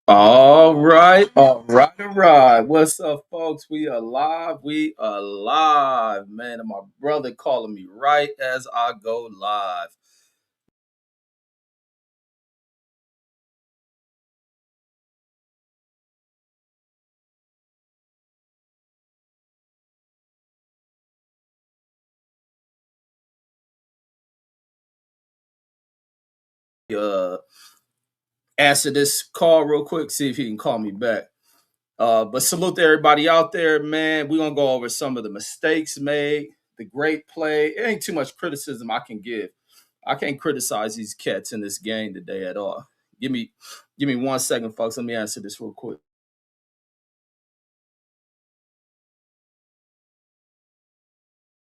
All right, all right, all right. What's up, folks? We alive. We alive, man. And my brother calling me right as I go live. Uh, Answer this call real quick. See if he can call me back. But salute to everybody out there, man. We're gonna go over some of the mistakes made, the great play. It ain't too much criticism I can give. I can't criticize these cats in this game today at all. Give me, give me 1 second, folks. Let me answer this real quick.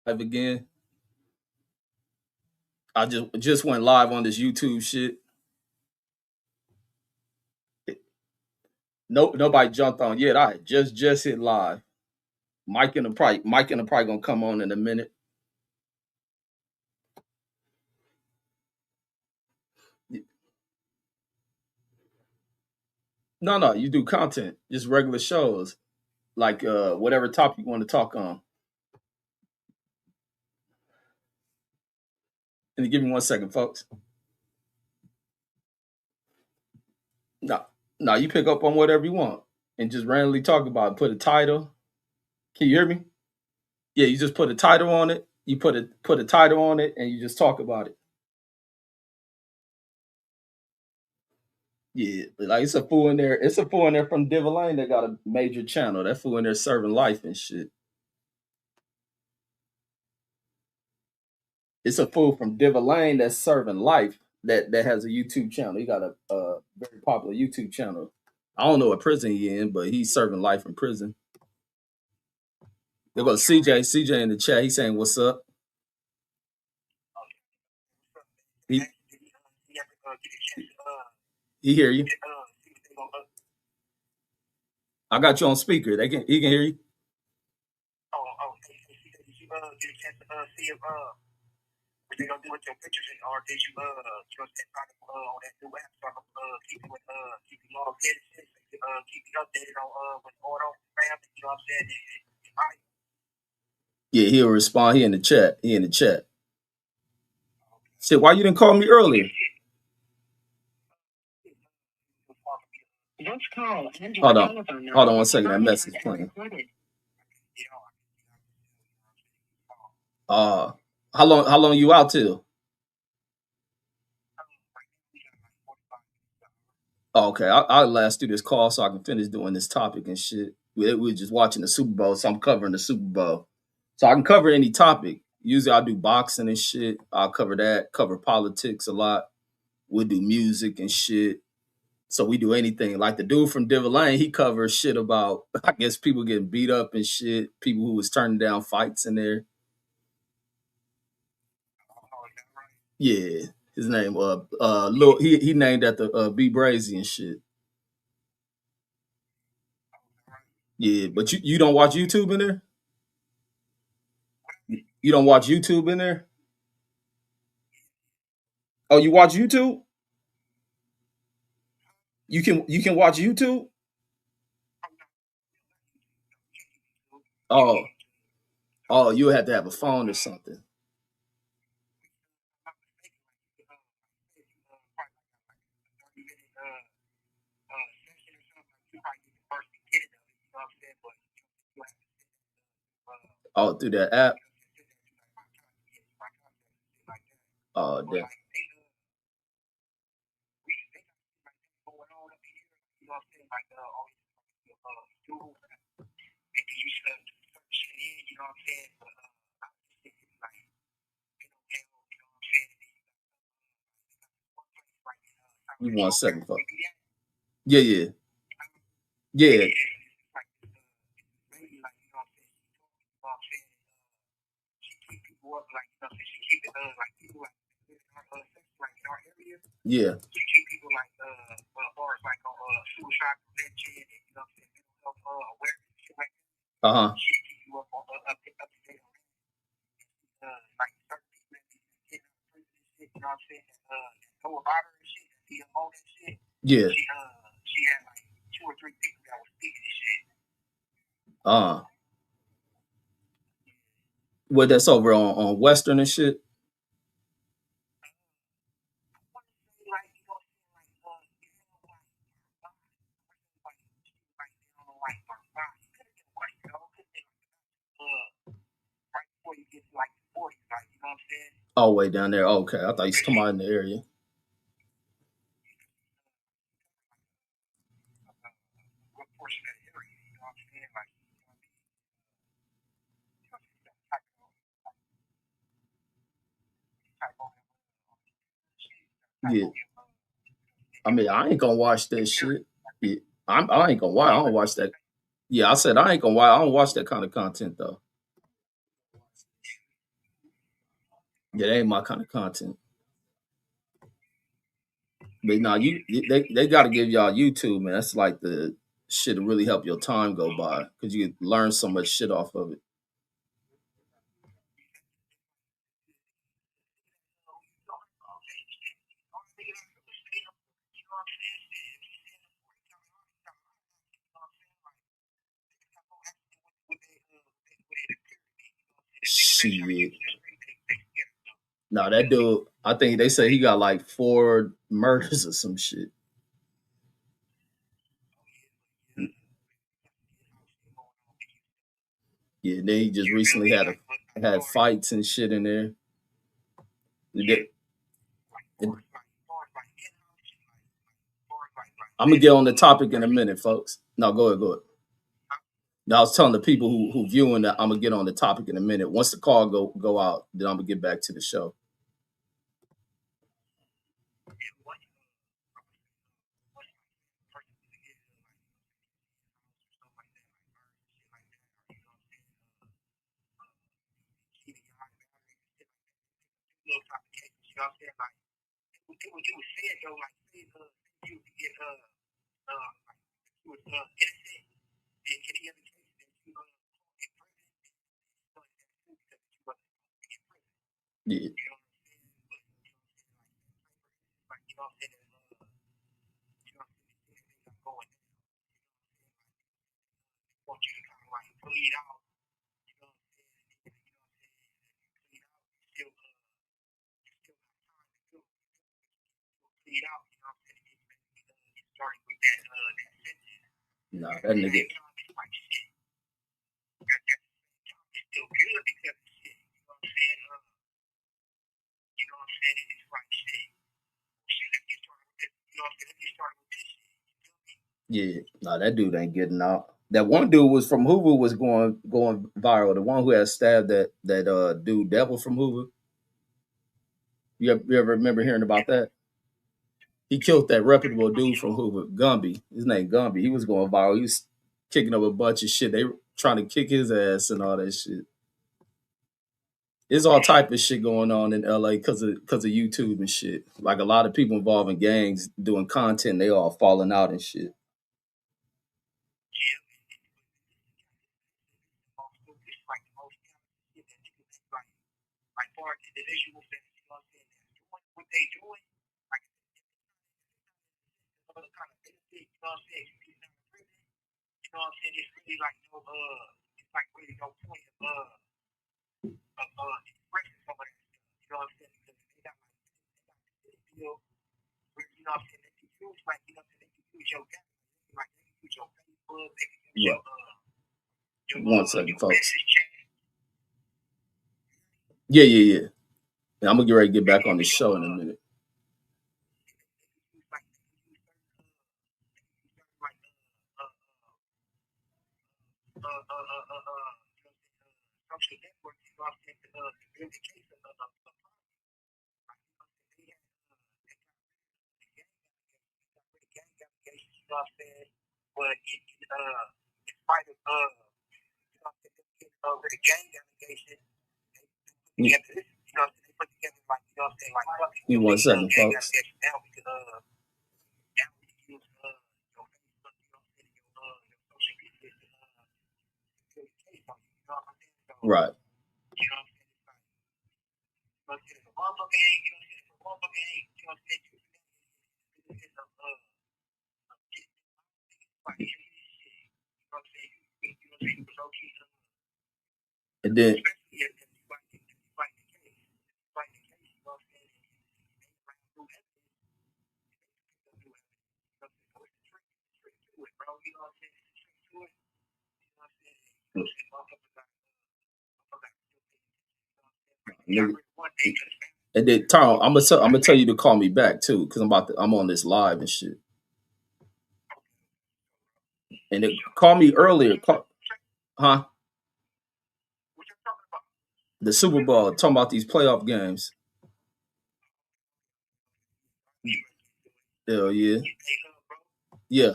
Live again. I just went live on this YouTube shit. No, nobody jumped on yet. I just hit live. Mike and the probably gonna come on in a minute. No, no, you do content, just regular shows, like whatever topic you want to talk on. And give me 1 second, folks. No, no, you pick up on whatever you want and just randomly talk about it. Put a title. Can you hear me? Yeah, you just put a title on it. You put a title on it, and you just talk about it. Yeah, like it's a fool in there. It's a fool in there from Lane that got a major channel. That fool in there serving life and shit. It's a fool from Lane that's serving life that has a YouTube channel. He got a very popular YouTube channel. I don't know what prison he in, but he's serving life in prison. There goes CJ. CJ in the chat. He's saying, "What's up?" He he hear you. I got you on speaker. He can hear you. Yeah, he'll respond. He in the chat. He in the chat. Shit, why you didn't call me earlier? Hold on. Hold on 1 second. That message playing. Uh how long you out till? Oh, okay, I'll last through this call so I can finish doing this topic and shit. We're just watching the Super Bowl, so I'm covering the Super Bowl. So I can cover any topic. Usually I do boxing and shit. I'll cover that, cover politics a lot. We'll do music and shit. So we do anything. Like the dude from Lane, he covers shit about I guess people getting beat up and shit, people who was turning down fights in there. Yeah. His name Lil, he named after B Brazy and shit. Yeah, but you don't watch YouTube in there? You don't watch YouTube in there? Oh, you watch YouTube? You can watch YouTube? Oh, oh, you have to have a phone or something. Oh, through that app. Oh, damn. You 1 second, fuck. Yeah, yeah, yeah. Yeah. Uh huh. Yeah. Uh, well, that's over on Western and shit. Oh, way down there. Okay, I thought you was talking about in the area. Yeah, I mean, I ain't gonna watch that shit. Yeah, I ain't gonna watch. I don't watch that. Yeah, I said I ain't gonna watch. I don't watch that kind of content though. Yeah, that ain't my kind of content. But now they got to give y'all YouTube, man. That's like the shit to really help your time go by because you learn so much shit off of it. Shit. No, that dude, I think they say he got like 4 murders or some shit. Yeah, then he just recently had fights and shit in there. I'm gonna get on the topic in a minute, folks. No, go ahead, go ahead. Now, I was telling the people who viewing that I'm gonna get on the topic in a minute. Once the call go out, then I'm gonna get back to the show. Yeah, nah, that nigga. Yeah, nah, that dude ain't getting out. That one dude was from Hoover was going viral. The one who had stabbed that dude Devil from Hoover. You ever remember hearing about that? He killed that reputable dude from Hoover, Gumby. His name Gumby. He was going viral. He was kicking up a bunch of shit. They were trying to kick his ass and all that shit. There's all type of shit going on in LA because of YouTube and shit. Like a lot of people involved in gangs doing content, they all falling out and shit. Right. One second, folks. Yeah. I'm gonna get ready to get back on the show in a minute. Give me 1 second, folks. Right. And then and then Tom, I'm gonna tell you to call me back too, because I'm on this live and shit. And it call me earlier. Huh? The Super Bowl, talking about these playoff games. Hell yeah. Yeah.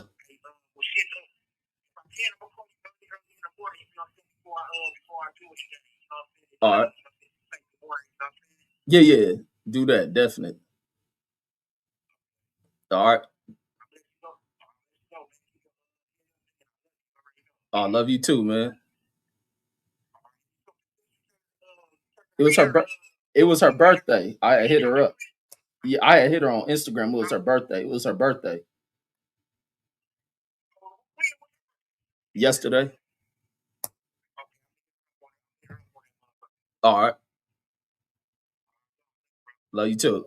All right. Yeah, yeah. Do that, definitely. All right. I love you too, man. It was it was her birthday. I had hit her up. Yeah, I had hit her on Instagram. It was her birthday. It was her birthday. Yesterday. All right. Love you too.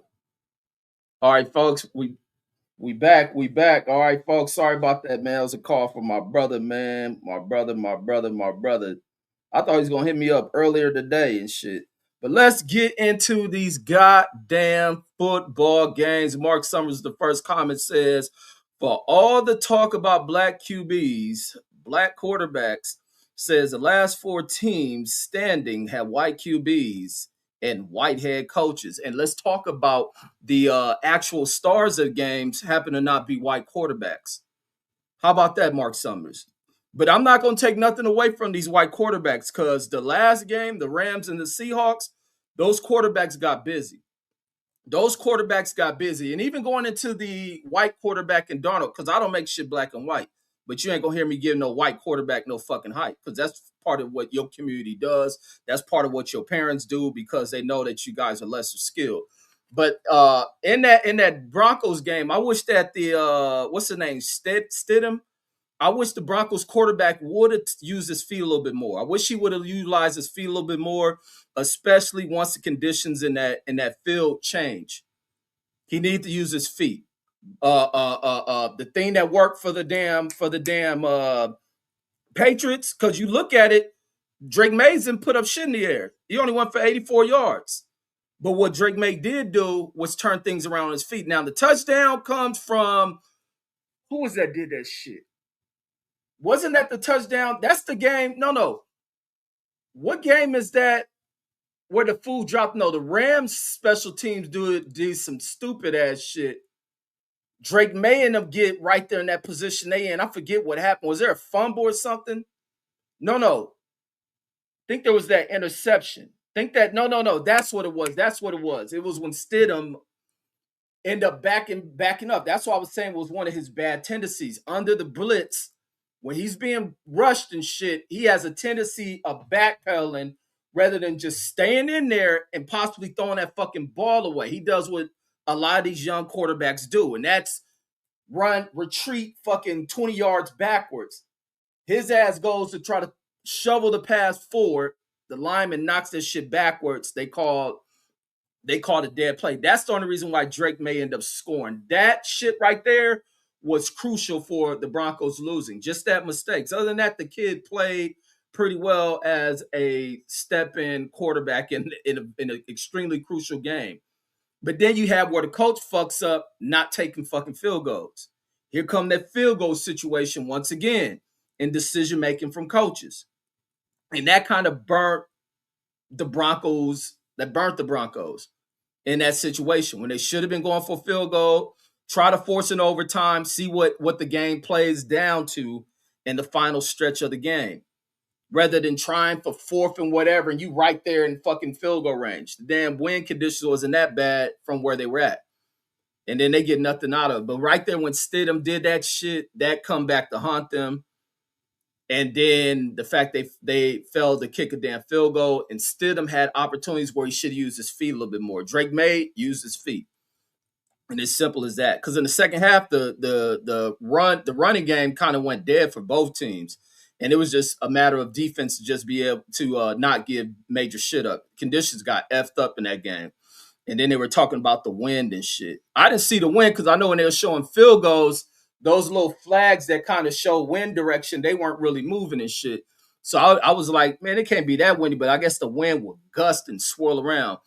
All right, folks. We back. We back. All right, folks. Sorry about that, man. It was a call from my brother, man. My brother. I thought he was gonna hit me up earlier today and shit. But let's get into these goddamn football games. Mark Summers, the first comment says, for all the talk about black QBs, black quarterbacks, says the last four teams standing have white QBs and white head coaches. And let's talk about the actual stars of games happen to not be white quarterbacks. How about that, Mark Summers? But I'm not going to take nothing away from these white quarterbacks because the last game, the Rams and the Seahawks, those quarterbacks got busy. Those quarterbacks got busy. And even going into the white quarterback and Darnold, because I don't make shit black and white. But you ain't going to hear me give no white quarterback no fucking hype because that's part of what your community does. That's part of what your parents do because they know that you guys are lesser skilled. But in that Broncos game, I wish that the what's the name Stidham. I wish the Broncos quarterback would have used his feet a little bit more. I wish he would have utilized his feet a little bit more, especially once the conditions in that field change. He needs to use his feet. The thing that worked for the damn Patriots, because you look at it, Drake Mason put up shit in the air. He only went for 84 yards. But what Drake May did do was turn things around on his feet. Now the touchdown comes from who was that did that shit? Wasn't that the touchdown? That's the game. No, no. What game is that where the fool dropped? No, the Rams special teams do some stupid ass shit. Drake May and them get right there in that position they in. I forget what happened. Was there a fumble or something? No, no. Think there was that interception. Think that no. That's what it was. That's what it was. It was when Stidham end up backing up. That's why I was saying was one of his bad tendencies. Under the blitz, when he's being rushed and shit, he has a tendency of backpedaling rather than just staying in there and possibly throwing that fucking ball away. He does what a lot of these young quarterbacks do, and that's retreat fucking 20 yards backwards. His ass goes to try to shovel the pass forward. The lineman knocks this shit backwards. They called a dead play. That's the only reason why Drake may end up scoring. That shit right there was crucial for the Broncos losing. Just that mistakes. Other than that, the kid played pretty well as a step-in quarterback in an extremely crucial game. But then you have where the coach fucks up not taking fucking field goals. Here come that field goal situation once again in decision making from coaches. And that kind of burnt the Broncos. That burnt the Broncos in that situation when they should have been going for a field goal, try to force an overtime, see what the game plays down to in the final stretch of the game, rather than trying for fourth and whatever, and you right there in fucking field goal range. The damn wind conditions wasn't that bad from where they were at. And then they get nothing out of it. But right there when Stidham did that shit, that come back to haunt them. And then the fact they failed to kick a damn field goal, and Stidham had opportunities where he should have used his feet a little bit more. Drake May used his feet. And it's simple as that. Because in the second half, the running game kind of went dead for both teams, and it was just a matter of defense to just be able to not give major shit up. Conditions got effed up in that game, and then they were talking about the wind and shit. I didn't see the wind because I know when they were showing field goals, those little flags that kind of show wind direction, they weren't really moving and shit. So I was like, man, it can't be that windy, but I guess the wind would gust and swirl around.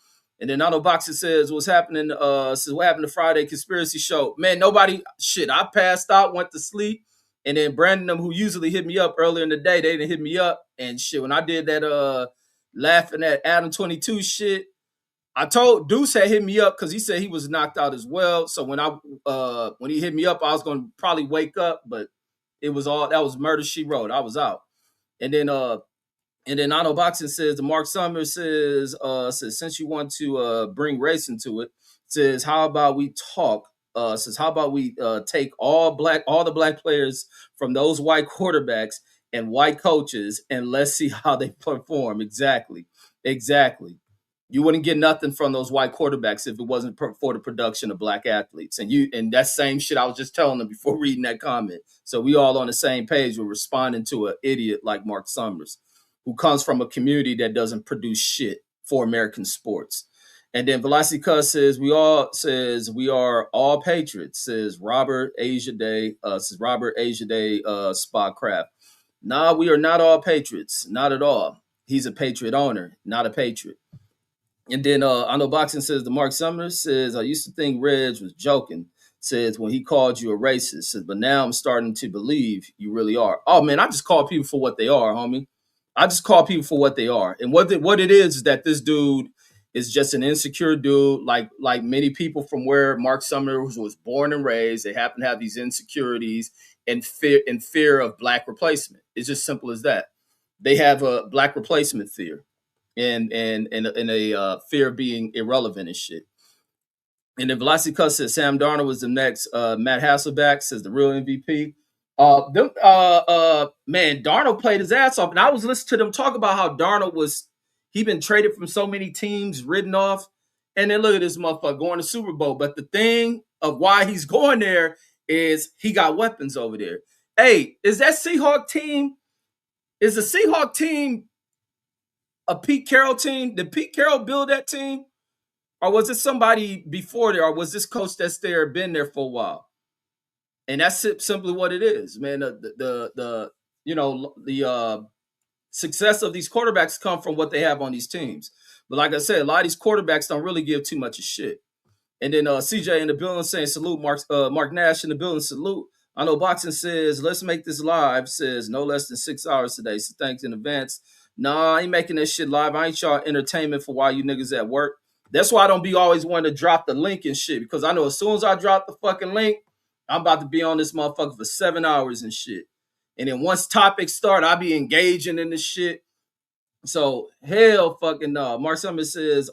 And then Auto Boxer says, what's happening? Says, what happened to Friday Conspiracy Show? Man, nobody, shit, I passed out, went to sleep. And then Brandon, them, who usually hit me up earlier in the day, they didn't hit me up. And shit, when I did that laughing at Adam 22 shit, I told Deuce had hit me up because he said he was knocked out as well. So when he hit me up, I was gonna probably wake up, but it was all that was murder she wrote. I was out. And then Auto Boxing says the Mark Summers says since you want to bring race into it, says how about we talk? Says how about we take all the black players from those white quarterbacks and white coaches and let's see how they perform. Exactly. You wouldn't get nothing from those white quarterbacks if it wasn't for the production of black athletes. And that same shit I was just telling them before reading that comment. So we all on the same page. We're responding to an idiot like Mark Summers, who comes from a community that doesn't produce shit for American sports. And then Velocity Cuss says we are all patriots. Says Robert Asia Day. Spot Craft. Nah, we are not all patriots. Not at all. He's a patriot owner, not a patriot. And then I know Boxing says the Mark Summers says I used to think Reg was joking. Says when he called you a racist. Says but now I'm starting to believe you really are. Oh man, I just call people for what they are, homie. I just call people for what they are, and what it is that this dude is just an insecure dude, like many people from where Mark Summers was born and raised. They happen to have these insecurities and fear of black replacement. It's just simple as that. They have a black replacement fear and a fear of being irrelevant and shit. And then Velocity Cuss says Sam Darnold was the next Matt Hasselback, says the real MVP. Man, Darnold played his ass off, and I was listening to them talk about how Darnold was he been traded from so many teams, written off, and then look at this motherfucker going to Super Bowl. But the thing of why he's going there is he got weapons over there. Hey, is that Seahawk team? Is the Seahawk team a Pete Carroll team? Did Pete Carroll build that team? Or was it somebody before there? Or was this coach that's there been there for a while? And that's simply what it is, man. The success of these quarterbacks come from what they have on these teams. But like I said, a lot of these quarterbacks don't really give too much of shit. And then CJ in the building saying salute, Mark Nash in the building salute. I know Boxing says let's make this live. Says no less than 6 hours today. So thanks in advance. Nah, I ain't making this shit live. I ain't y'all entertainment for while you niggas at work. That's why I don't be always wanting to drop the link and shit, because I know as soon as I drop the fucking link, I'm about to be on this motherfucker for 7 hours and shit. And then once topics start, I be engaging in this shit. So hell fucking no. Mark Summers says,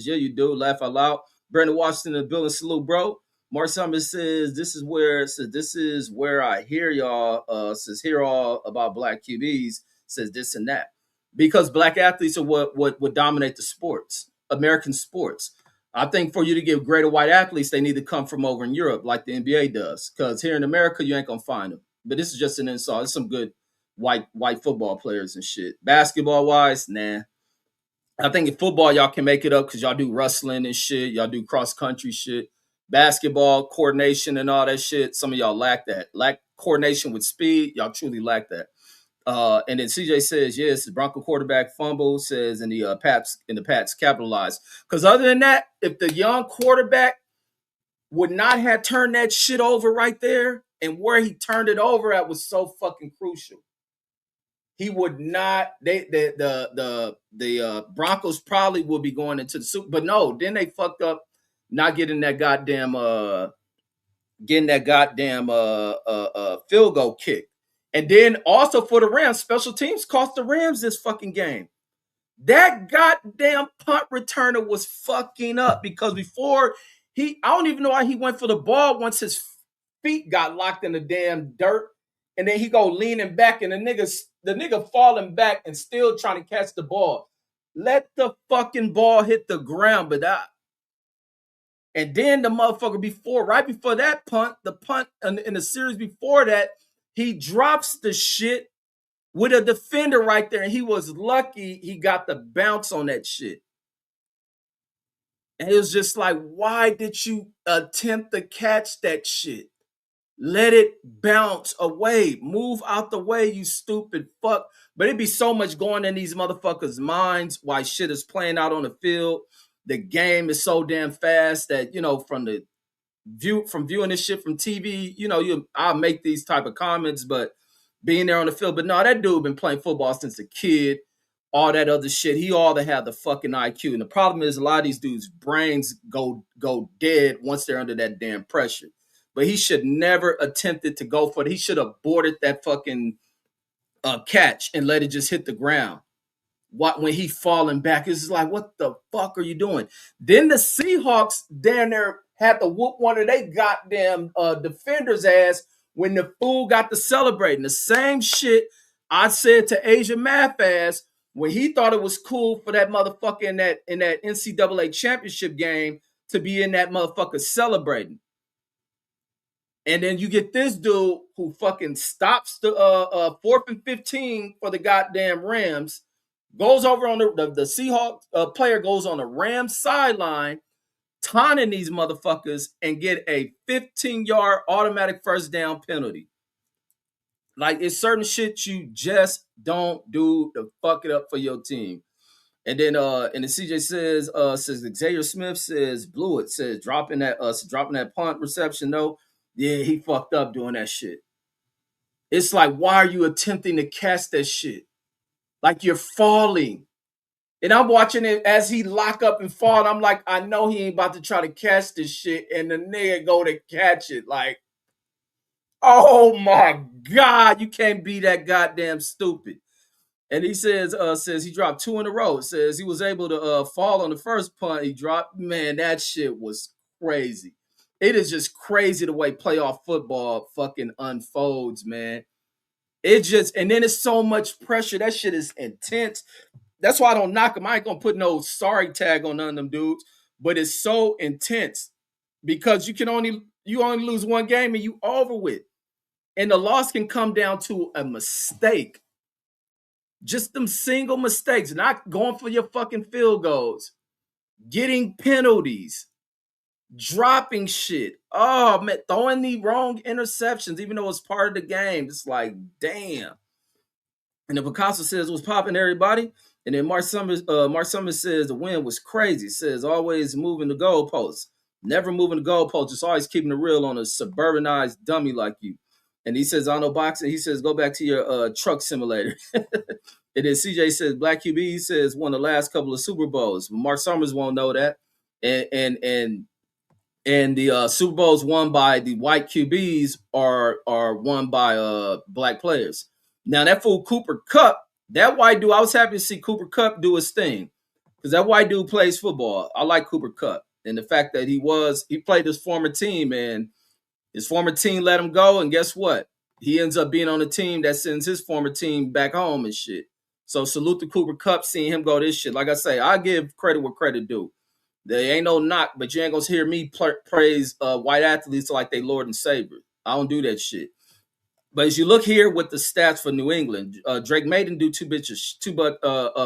yeah, you do. Laugh out loud. Brandon Washington in the building, salute, bro. Mark Summers says, this is where I hear y'all, hear all about black QBs, says this and that. Because black athletes are what dominate the sports, American sports. I think for you to get greater white athletes, they need to come from over in Europe, like the NBA does. Because here in America, you ain't gonna find them. But this is just an insult. There's some good white football players and shit. Basketball wise, nah. I think in football y'all can make it up because y'all do wrestling and shit. Y'all do cross country shit. Basketball coordination and all that shit. Some of y'all lack that. Lack coordination with speed. Y'all truly lack that. And then CJ says, yes, the Bronco quarterback fumble, says in the Pats capitalized. Because other than that, if the young quarterback would not have turned that shit over right there, and where he turned it over at was so fucking crucial. He would not. The Broncos probably will be going into the Super, but no. Then they fucked up, not getting that goddamn field goal kick. And then also for the Rams, special teams cost the Rams this fucking game. That goddamn punt returner was fucking up because before I don't even know why he went for the ball once his feet got locked in the damn dirt. And then he go leaning back and the nigga falling back and still trying to catch the ball. Let the fucking ball hit the ground, but And then the motherfucker right before that punt, the punt in the series before that, he drops the shit with a defender right there. And he was lucky he got the bounce on that shit. And it was just like, why did you attempt to catch that shit? Let it bounce away. Move out the way, you stupid fuck. But it'd be so much going in these motherfuckers' minds while shit is playing out on the field. The game is so damn fast that, from viewing this shit from TV, I'll make these type of comments, but being there on the field. But no, that dude been playing football since a kid. All that other shit. He ought to have the fucking IQ. And the problem is a lot of these dudes' brains go dead once they're under that damn pressure. But he should never attempted to go for it. He should have boarded that fucking catch and let it just hit the ground. When he falling back, it's like, what the fuck are you doing? Then the Seahawks down there had to whoop one of they goddamn defenders' ass when the fool got to celebrating. The same shit I said to Asia Math ass when he thought it was cool for that motherfucker in that NCAA championship game to be in that motherfucker celebrating. And then you get this dude who fucking stops the 4th and 15 for the goddamn Rams, goes over on the Seahawks player goes on the Rams sideline, taunting these motherfuckers and get a 15-yard automatic first down penalty. Like, it's certain shit you just don't do to fuck it up for your team. And then and the CJ says Xavier Smith says blew it, says dropping that punt reception though. Yeah, he fucked up doing that shit. It's like, why are you attempting to catch that shit? Like, you're falling. And I'm watching it as he lock up and fall. And I'm like, I know he ain't about to try to catch this shit. And the nigga go to catch it. Like, oh my God, you can't be that goddamn stupid. And he says he dropped 2 in a row. It says he was able to fall on the first punt he dropped. Man, that shit was crazy. It is just crazy the way playoff football fucking unfolds, man. It just, and then it's so much pressure. That shit is intense. That's why I don't knock them. I ain't gonna put no sorry tag on none of them dudes. But it's so intense because you only lose one game and you over with. And the loss can come down to a mistake. Just them single mistakes, not going for your fucking field goals, getting penalties, dropping shit. Oh, man, throwing the wrong interceptions, even though it's part of the game. It's like, damn. And then Picasso says, what's popping, everybody? And then Mark Summers says the win was crazy. Says always moving the goalposts. Never moving the goalposts, just always keeping it real on a suburbanized dummy like you. And he says, I don't know boxing. He says, go back to your truck simulator. And then CJ says, Black QB, he says, won the last couple of Super Bowls. Mark Summers won't know that. And the Super Bowls won by the white QBs are won by black players. Now, that fool Cooper Kupp, that white dude, I was happy to see Cooper Kupp do his thing because that white dude plays football. I like Cooper Kupp. And the fact that he played his former team, and his former team let him go. And guess what? He ends up being on a team that sends his former team back home and shit. So salute to Cooper Kupp, seeing him go this shit. Like I say, I give credit where credit due. There ain't no knock, but you ain't gonna hear me praise white athletes like they Lord and Savior. I don't do that shit. But as you look here with the stats for New England, Drake May didn't do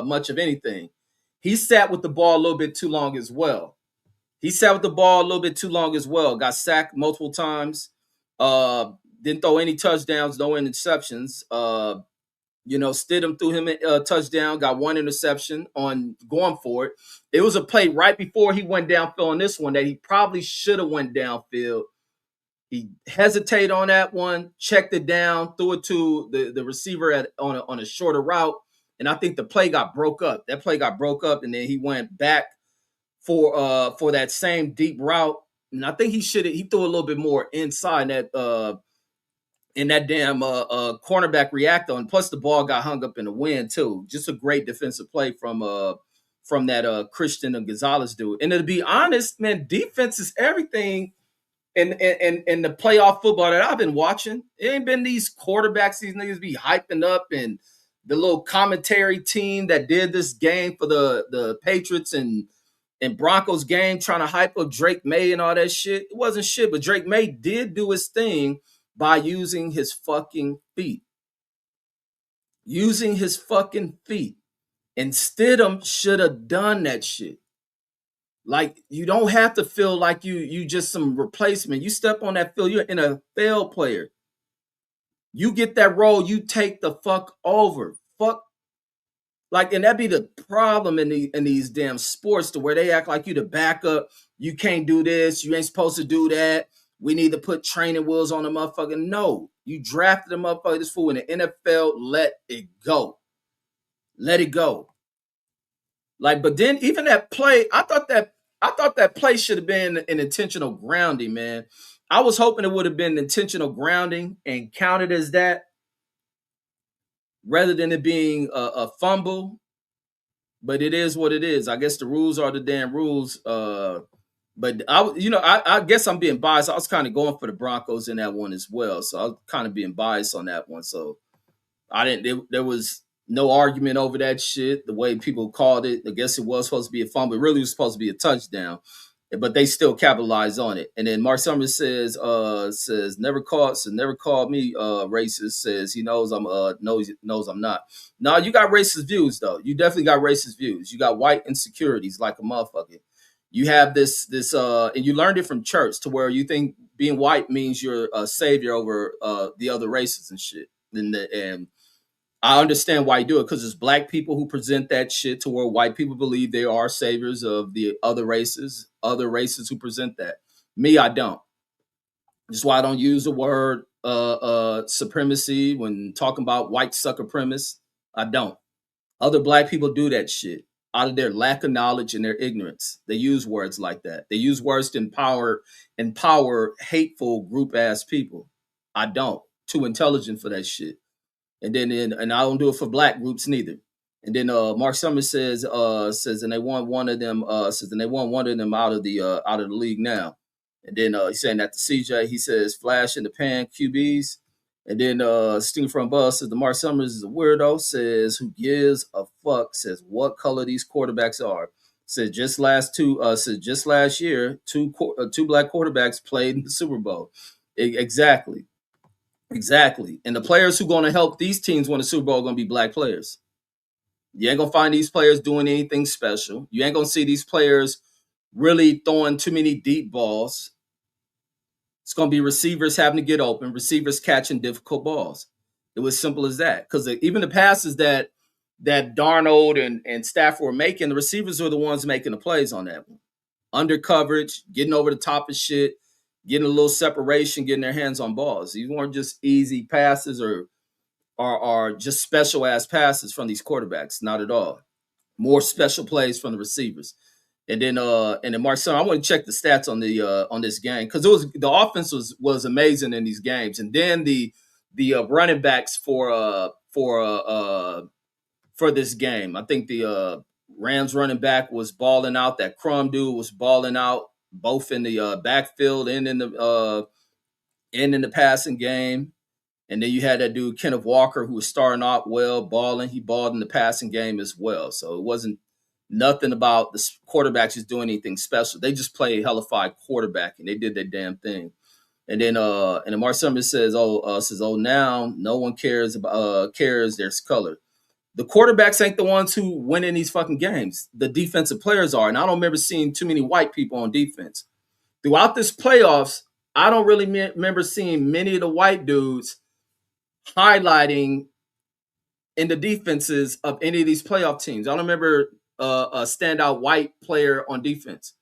much of anything. He sat with the ball a little bit too long as well. Got sacked multiple times. Didn't throw any touchdowns, no interceptions. Stidham threw him a touchdown, got one interception on going for it. It was a play right before he went downfield on this one that he probably should have went downfield. He hesitated on that one, checked it down, threw it to the receiver on a shorter route, and I think the play got broke up. That play got broke up, and then he went back for that same deep route. And I think he threw a little bit more inside in that damn cornerback reactor, and plus the ball got hung up in the wind too. Just a great defensive play from that Christian and Gonzalez dude. And to be honest, man, defense is everything in the playoff football that I've been watching. It ain't been these quarterbacks these niggas be hyping up, and the little commentary team that did this game for the Patriots and in Broncos game trying to hype up Drake May and all that shit. It wasn't shit, but Drake May did do his thing by using his fucking feet. Using his fucking feet. And Stidham should have done that shit. Like, you don't have to feel like you just some replacement. You step on that field, you're an NFL player. You get that role, you take the fuck over. Fuck. Like, and that'd be the problem in these damn sports, to where they act like you the backup. You can't do this. You ain't supposed to do that. We need to put training wheels on the motherfucker. No, you drafted the motherfucker. This fool in the NFL. Let it go. Let it go. Like, but then even that play, I thought that play should have been an intentional grounding, man. I was hoping it would have been intentional grounding and counted as that, rather than it being a fumble. But it is what it is. I guess the rules are the damn rules. But I guess I'm being biased. I was kind of going for the Broncos in that one as well, so I was kind of being biased on that one. So I didn't. There was no argument over that shit. The way people called it, I guess it was supposed to be a fumble. It really was supposed to be a touchdown, but they still capitalized on it. And then Mark Summers says never called me racist. Says he knows I'm knows I'm not. No, you got racist views though. You definitely got racist views. You got white insecurities like a motherfucker. You have this and you learned it from church, to where you think being white means you're a savior over the other races and shit. And I understand why you do it, because it's black people who present that shit, to where white people believe they are saviors of the other races who present that. Me, I don't. That's why I don't use the word supremacy when talking about white sucker premise. I don't. Other black people do that shit out of their lack of knowledge and their ignorance. They use words like that. They use words to empower hateful group ass people. I don't. Too intelligent for that shit. And I don't do it for black groups neither. And then Mark Summers says and they want one of them out of the league now. And then he's saying that to CJ, he says flash in the pan QBs. And then Sting from Buzz says the Mark Summers is a weirdo, says who gives a fuck, says what color these quarterbacks are. Said just last year, two black quarterbacks played in the Super Bowl. Exactly. Exactly. And the players who are going to help these teams win the Super Bowl are going to be black players. You ain't going to find these players doing anything special. You ain't going to see these players really throwing too many deep balls. It's going to be receivers having to get open, receivers catching difficult balls. It was simple as that. Because even the passes that Darnold and Stafford were making, the receivers were the ones making the plays on that one. Under coverage, getting over the top of shit, getting a little separation, getting their hands on balls. These weren't just easy passes or just special ass passes from these quarterbacks. Not at all. More special plays from the receivers. And then Mark Son, I want to check the stats on this game, because the offense was amazing in these games. And then the running backs for this game, I think the Rams running back was balling out. That Crum dude was balling out, both in the backfield and in the passing game. And then you had that dude Kenneth Walker, who was starting out well, balling. He balled in the passing game as well. So it wasn't nothing about the quarterbacks just doing anything special. They just played hellified quarterback, and they did their damn thing. And then Mark Summers says, now no one cares their color. The quarterbacks ain't the ones who win in these fucking games. The defensive players are. And I don't remember seeing too many white people on defense. Throughout this playoffs, I don't really remember seeing many of the white dudes highlighting in the defenses of any of these playoff teams. I don't remember a standout white player on defense.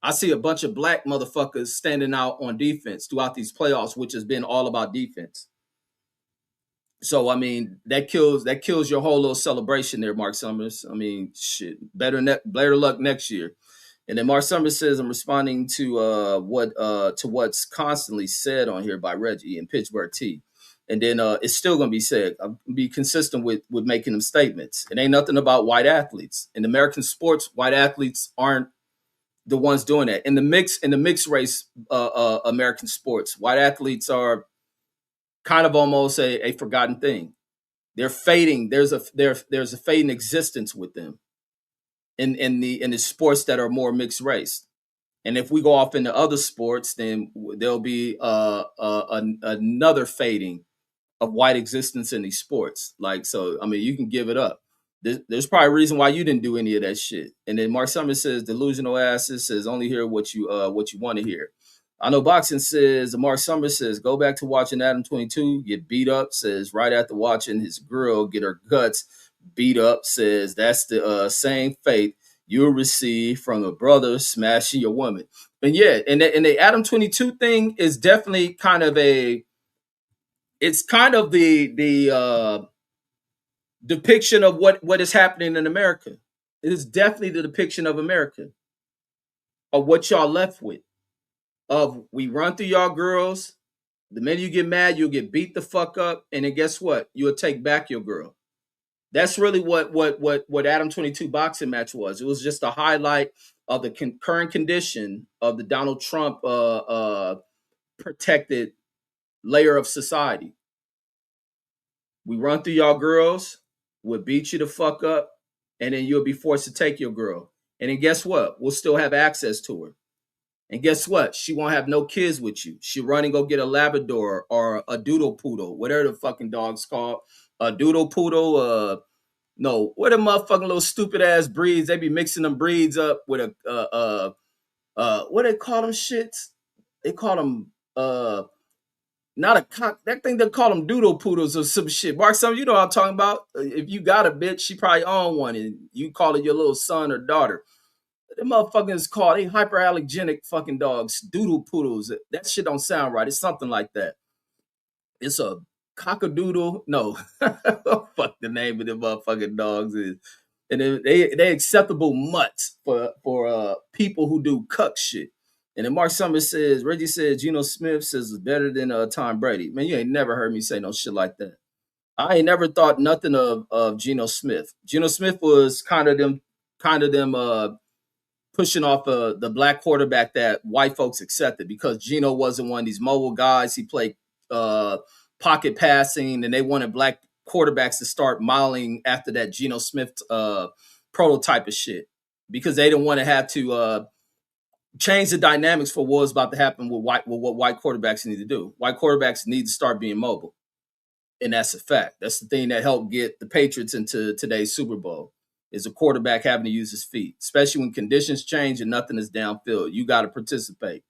I see a bunch of black motherfuckers standing out on defense throughout these playoffs, which has been all about defense. So, I mean, that kills your whole little celebration there, Mark Summers. I mean, shit, better luck next year. And then Mark Summers says, I'm responding to what's constantly said on here by Reggie and Pittsburgh T. And then it's still going to be said. I'll be consistent with making them statements. It ain't nothing about white athletes. In American sports, white athletes aren't the ones doing that. In the mixed race American sports, white athletes are kind of almost a forgotten thing. They're fading. There's a fading existence with them. in the sports that are more mixed race. And if we go off into other sports, then there'll be another fading of white existence in these sports. Like, so, I mean, you can give it up. There's probably a reason why you didn't do any of that shit. And then Mark Summers says, delusional asses says, only hear what you want to hear. I know boxing says, Mark Summers says, go back to watching Adam 22, get beat up, says, right after watching his girl get her guts beat up, says, that's the same fate you'll receive from a brother smashing your woman. And yeah, and the Adam 22 thing is definitely kind of it's kind of the depiction of what is happening in America. It is definitely the depiction of America, of what y'all left with. Of we run through y'all girls. The minute you get mad, you'll get beat the fuck up, and then guess what? You'll take back your girl. That's really what Adam 22 boxing match was. It was just a highlight of the current condition of the Donald Trump protected layer of society. We run through y'all girls, we'll beat you the fuck up, and then you'll be forced to take your girl. And then guess what? We'll still have access to her. And guess what? She won't have no kids with you. She'll run and go get a Labrador or a Doodle Poodle, whatever the fucking dog's called. A Doodle Poodle, no, what a motherfucking little stupid ass breeds. They be mixing them breeds up with what they call them shits? They call them not a cock. That thing they call them doodle poodles or some shit. Mark, some you know what I'm talking about. If you got a bitch, she probably own one, and you call it your little son or daughter. The motherfuckers called they hyperallergenic fucking dogs, doodle poodles. That shit don't sound right. It's something like that. It's a cockadoodle. No, fuck the name of the motherfucking dogs is. And they acceptable mutts for people who do cuck shit. And then Mark Summers says, Reggie says, Geno Smith says it's better than Tom Brady. Man, you ain't never heard me say no shit like that. I ain't never thought nothing of Geno Smith. Geno Smith was kind of them pushing off the black quarterback that white folks accepted because Geno wasn't one of these mobile guys. He played pocket passing, and they wanted black quarterbacks to start modeling after that Geno Smith prototype of shit because they didn't want to have to change the dynamics for what was about to happen with what white quarterbacks need to do. White quarterbacks need to start being mobile, and that's a fact. That's the thing that helped get the Patriots into today's Super Bowl is a quarterback having to use his feet, especially when conditions change and nothing is downfield. You got to participate.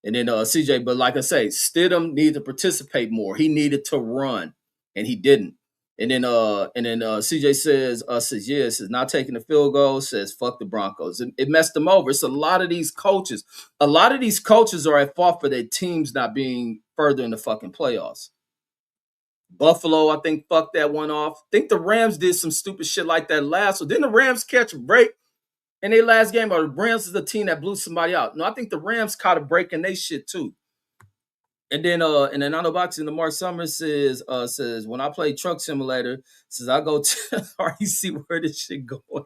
And then CJ, but like I say, Stidham needed to participate more. He needed to run, and he didn't. And then CJ says yeah, says not taking the field goal, says fuck the Broncos. It messed them over. It's a lot of these coaches. A lot of these coaches are at fault for their teams not being further in the fucking playoffs. Buffalo, I think, fucked that one off. I think the Rams did some stupid shit like that last. So didn't the Rams catch a break in their last game? Or the Rams is the team that blew somebody out? No, I think the Rams caught a break in their shit too. And then I know boxing, the Mark Summers says when I play Truck Simulator, says I go to you see where this shit going.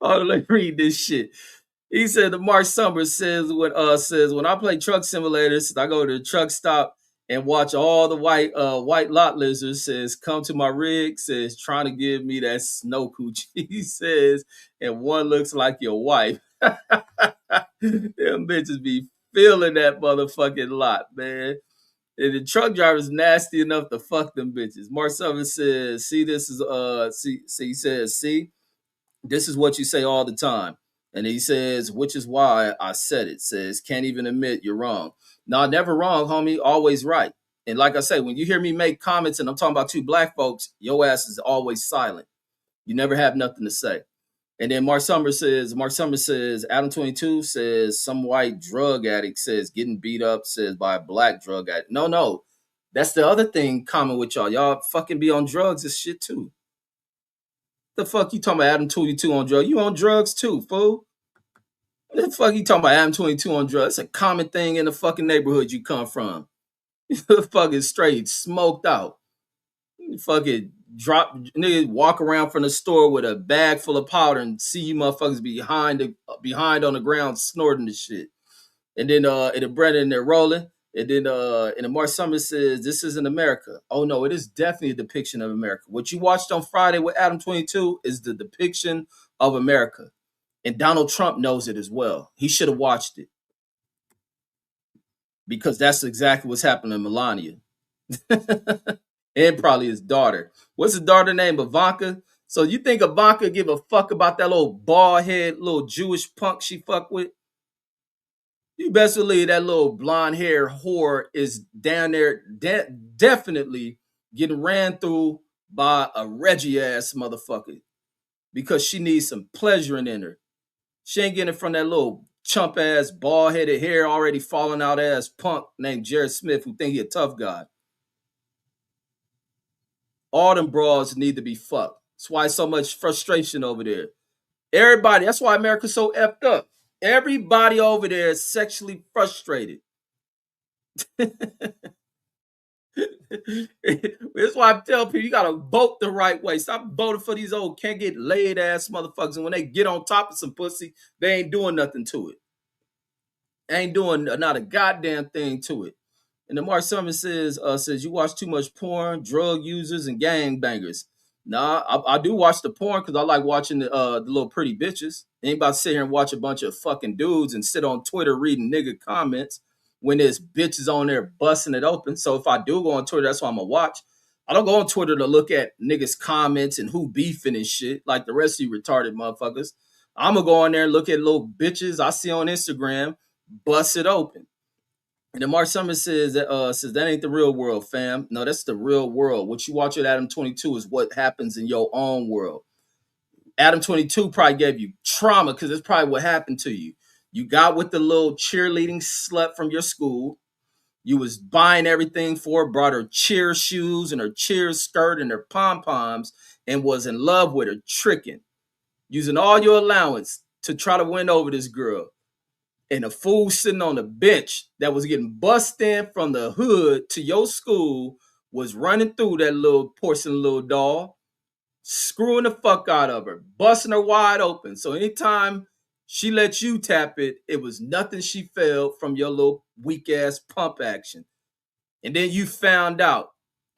Oh, let me read this shit. He said the Mark Summers says when I play Truck Simulator, says I go to the truck stop and watch all the white lot lizards, says come to my rig, says trying to give me that snow coochie. He says, and one looks like your wife. Them bitches be feeling that motherfucking lot, man. And the truck driver's nasty enough to fuck them bitches. Mark Summers says, see, this is he says, see, this is what you say all the time. And he says, which is why I said it. Says, can't even admit you're wrong. No, never wrong, homie. Always right. And like I say, when you hear me make comments and I'm talking about two black folks, your ass is always silent. You never have nothing to say. And then Mark Summers says, Adam 22 says some white drug addict says getting beat up says by a black drug addict. No. That's the other thing common with y'all. Y'all fucking be on drugs and shit too. The fuck you talking about Adam 22 on drugs? You on drugs too, fool. What the fuck you talking about Adam 22 on drugs? It's a common thing in the fucking neighborhood you come from. You fucking straight smoked out. You fucking drop niggas walk around from the store with a bag full of powder and see you motherfuckers behind on the ground snorting the shit. And then the Brennan they're rolling. And then and then Mark Summers says, "This isn't America." Oh no, it is definitely a depiction of America. What you watched on Friday with Adam 22 is the depiction of America. And Donald Trump knows it as well. He should have watched it because that's exactly what's happening to Melania. And probably his daughter. What's his daughter name? Ivanka. So you think Ivanka give a fuck about that little bald head, little Jewish punk she fuck with? You best believe that little blonde hair whore is down there definitely getting ran through by a Reggie ass motherfucker because she needs some pleasuring in her. She ain't getting it from that little chump ass, bald headed hair already falling out ass punk named Jared Smith who think he a tough guy. All them bras need to be fucked. That's why so much frustration over there. Everybody, that's why America's so effed up. Everybody over there is sexually frustrated. That's why I tell people you gotta vote the right way. Stop voting for these old can't get laid ass motherfuckers. And when they get on top of some pussy, they ain't doing nothing to it. Ain't doing not a goddamn thing to it. And the Mark Summers says you watch too much porn, drug users, and gang bangers. Nah, I do watch the porn because I like watching the little pretty bitches. Ain't about to sit here and watch a bunch of fucking dudes and sit on Twitter reading nigga comments when there's bitches on there busting it open. So if I do go on Twitter, that's what I'm gonna watch. I don't go on Twitter to look at niggas comments and who beefing and shit like the rest of you retarded motherfuckers. I'm gonna go on there and look at little bitches I see on Instagram, bust it open. And then Mark Summers says that ain't the real world, fam. No, that's the real world. What you watch at Adam 22 is what happens in your own world. Adam 22 probably gave you trauma because it's probably what happened to you. You got with the little cheerleading slut from your school. You was buying everything for her, brought her cheer shoes and her cheer skirt and her pom-poms, and was in love with her, tricking, using all your allowance to try to win over this girl. And a fool sitting on the bench that was getting bussed in from the hood to your school was running through that little porcelain little doll, screwing the fuck out of her, busting her wide open. So anytime she let you tap it, it was nothing she felt from your little weak ass pump action. And then you found out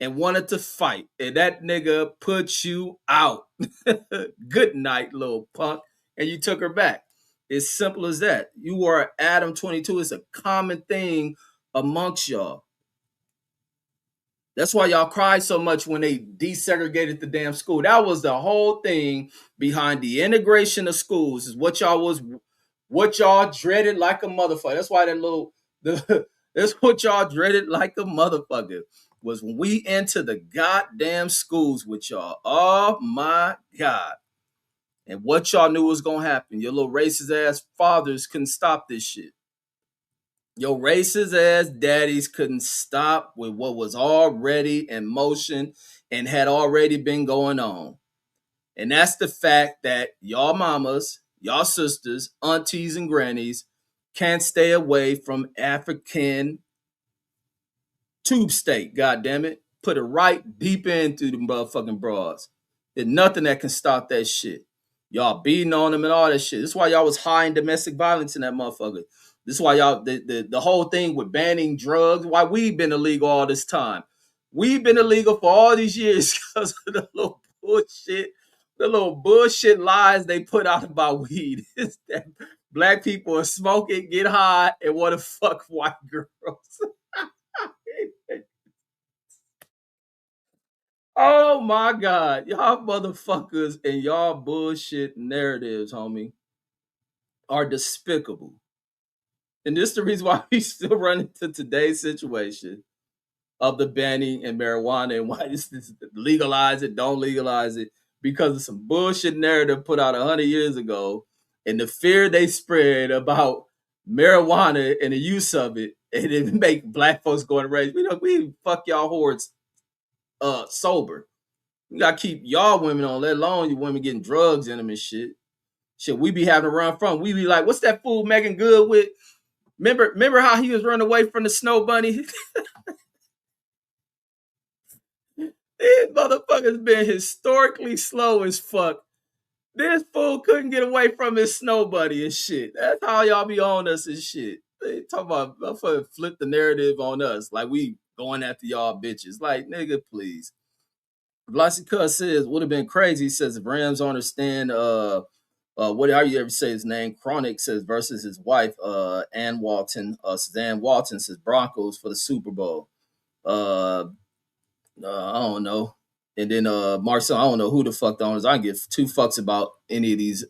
and wanted to fight, and that nigga put you out. Good night, little punk. And you took her back. It's simple as that. You are Adam 22. It's a common thing amongst y'all. That's why y'all cried so much when they desegregated the damn school. That was the whole thing behind the integration of schools. Is what y'all dreaded like a motherfucker. That's why that's what y'all dreaded like a motherfucker. Was when we enter the goddamn schools with y'all. Oh my God. And what y'all knew was gonna happen. Your little racist ass fathers couldn't stop this shit. Your racist ass daddies couldn't stop with what was already in motion and had already been going on. And that's the fact that y'all mamas, y'all sisters, aunties, and grannies can't stay away from African tube steak, goddamn it. Put it right deep into the motherfucking bras. There's nothing that can stop that shit. Y'all beating on them and all that shit. This is why y'all was high in domestic violence in that motherfucker. This is why y'all the whole thing with banning drugs. Why we've been illegal all this time. We've been illegal for all these years because of the little bullshit lies they put out about weed. It's that black people are smoking, get high, and want to fuck white girls. Oh my God. Y'all motherfuckers and y'all bullshit narratives, homie, are despicable. And this is the reason why we still run into today's situation of the banning and marijuana and why this legalize it, don't legalize it, because of some bullshit narrative put out 100 years ago and the fear they spread about marijuana and the use of it, and it make black folks go to rage. We fuck y'all hordes sober. You gotta keep y'all women on, let alone you women getting drugs in them and shit. Shit, we be having to run from. We be like, what's that fool Megan Good with? Remember how he was running away from the snow bunny? These motherfuckers been historically slow as fuck. This fool couldn't get away from his snow bunny and shit. That's how y'all be on us and shit. They talk about motherfucker flip the narrative on us like we going after y'all bitches. Like, nigga, please. Velocity Cuz says would have been crazy. He says if Rams understand what how you ever say his name? Chronic says versus his wife, Ann Walton, Suzanne Walton says Broncos for the Super Bowl. Uh, I don't know. And then Marcel, I don't know who the fuck the owners. I don't give two fucks about any of these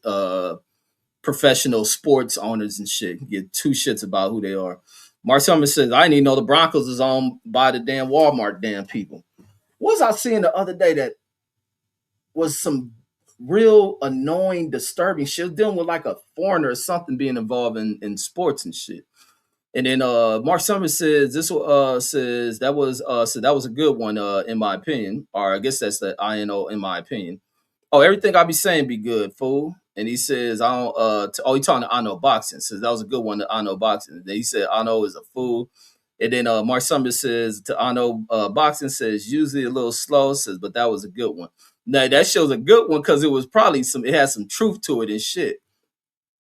professional sports owners and shit. Get two shits about who they are. Marcel says, I didn't even know the Broncos is owned by the damn Walmart damn people. What was I seeing the other day that was some real annoying, disturbing shit? Dealing with like a foreigner or something being involved in sports and shit. And then Mark Summers says this says that was a good one in my opinion, or I guess that's the INO in my opinion. Oh, everything I be saying be good, fool. And he says I don't he talking to Ano Boxing. Says that was a good one to Ano Boxing. And then he said Ano is a fool. And then Mark Summers says to Ano Boxing says usually a little slow, says, but that was a good one. Now that shows a good one because it was probably it had some truth to it and shit.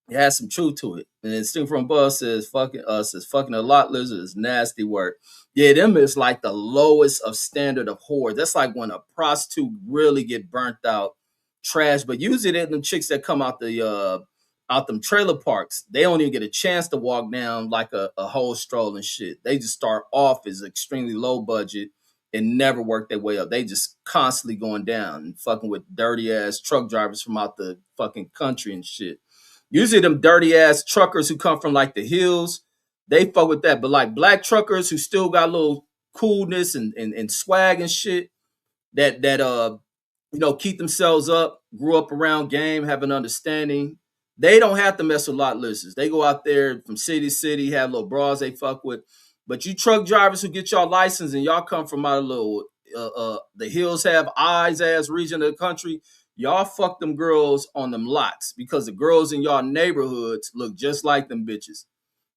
It has some truth to it. And then Stu from Buzz says fucking a lot lizard is nasty work. Yeah, them is like the lowest of standard of whore. That's like when a prostitute really get burnt out, trash. But usually they're them chicks that come out them trailer parks. They don't even get a chance to walk down like a whole stroll and shit. They just start off as extremely low budget and never work their way up. They just constantly going down and fucking with dirty ass truck drivers from out the fucking country and shit. Usually them dirty ass truckers who come from like the hills, they fuck with that. But like black truckers who still got a little coolness and swag and shit, that keep themselves up, grew up around game, have an understanding. They don't have to mess with lot lizards. They go out there from city to city, have little bras they fuck with. But you truck drivers who get y'all license and y'all come from out of little the hills have eyes ass region of the country, y'all fuck them girls on them lots because the girls in y'all neighborhoods look just like them bitches.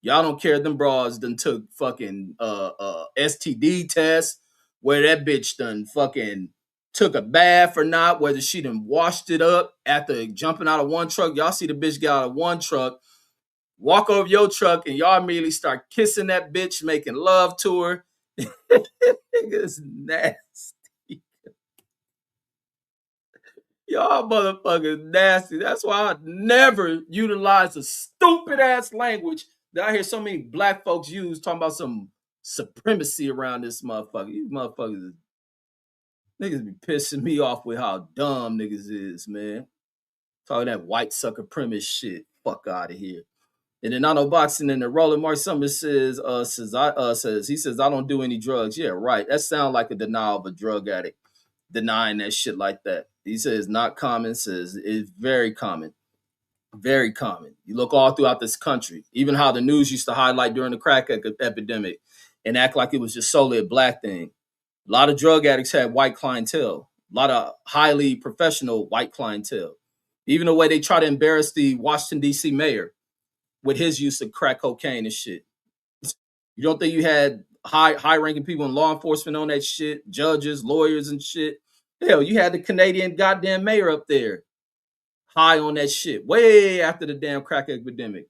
Y'all don't care. Them bras done took fucking STD tests, where that bitch done fucking took a bath or not, whether she done washed it up after jumping out of one truck. Y'all see the bitch get out of one truck, walk over your truck, and y'all immediately start kissing that bitch, making love to her. Niggas nasty. Y'all motherfuckers nasty. That's why I never utilize a stupid ass language that I hear so many black folks use talking about some supremacy around this motherfucker. These motherfuckers, niggas be pissing me off with how dumb niggas is, man. Talking that white sucker premise shit. Fuck out of here. And then Nano Boxing and the Roller Mark Summers says I don't do any drugs. Yeah, right. That sounds like a denial of a drug addict, denying that shit like that. He says not common, says it's very common. Very common. You look all throughout this country, even how the news used to highlight during the crack epidemic and act like it was just solely a black thing. A lot of drug addicts had white clientele, a lot of highly professional white clientele. Even the way they try to embarrass the Washington, D.C. mayor with his use of crack cocaine and shit. You don't think you had high ranking people in law enforcement on that shit, judges, lawyers, and shit? Hell, you had the Canadian goddamn mayor up there high on that shit way after the damn crack epidemic.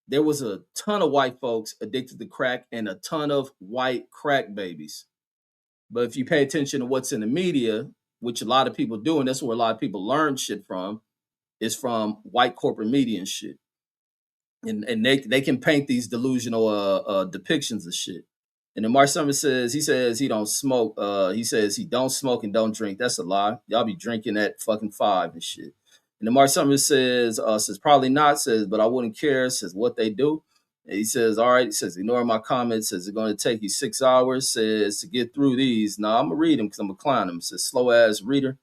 There was a ton of white folks addicted to crack and a ton of white crack babies. But if you pay attention to what's in the media, which a lot of people do, and that's where a lot of people learn shit from, is from white corporate media and shit. And they can paint these delusional depictions of shit. And then Mark Summers says he don't smoke. He says he don't smoke and don't drink. That's a lie. Y'all be drinking at fucking 5 and shit. And then Mark Summers says probably not, says, but I wouldn't care, says what they do. And he says, all right, he says, ignore my comments, says it's going to take you 6 hours, says to get through these. Now I'm gonna read them because I'm gonna clown them. Says slow ass reader.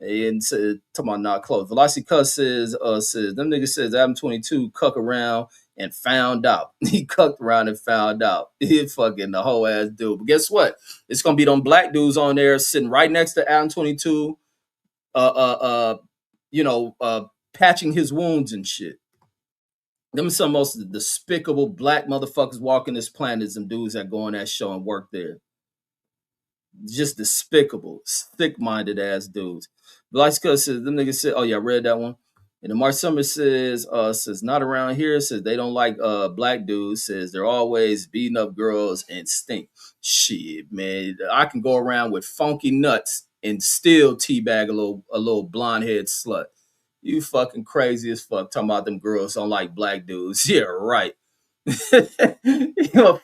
And said, talking about not close. Velocity Cuss says them niggas says Adam 22 cuck around and found out. He cucked around and found out. He fucking the whole ass dude. But guess what? It's gonna be them black dudes on there sitting right next to Adam 22, patching his wounds and shit. Them are some most despicable black motherfuckers walking this planet. Some dudes that go on that show and work there. Just despicable, sick-minded ass dudes. But like says, them niggas said, oh yeah, I read that one. And then Mark Summers says not around here. Says they don't like black dudes. Says they're always beating up girls and stink. Shit, man, I can go around with funky nuts and still teabag a little blonde head slut. You fucking crazy as fuck talking about them girls don't like black dudes. Yeah, right. Fuck,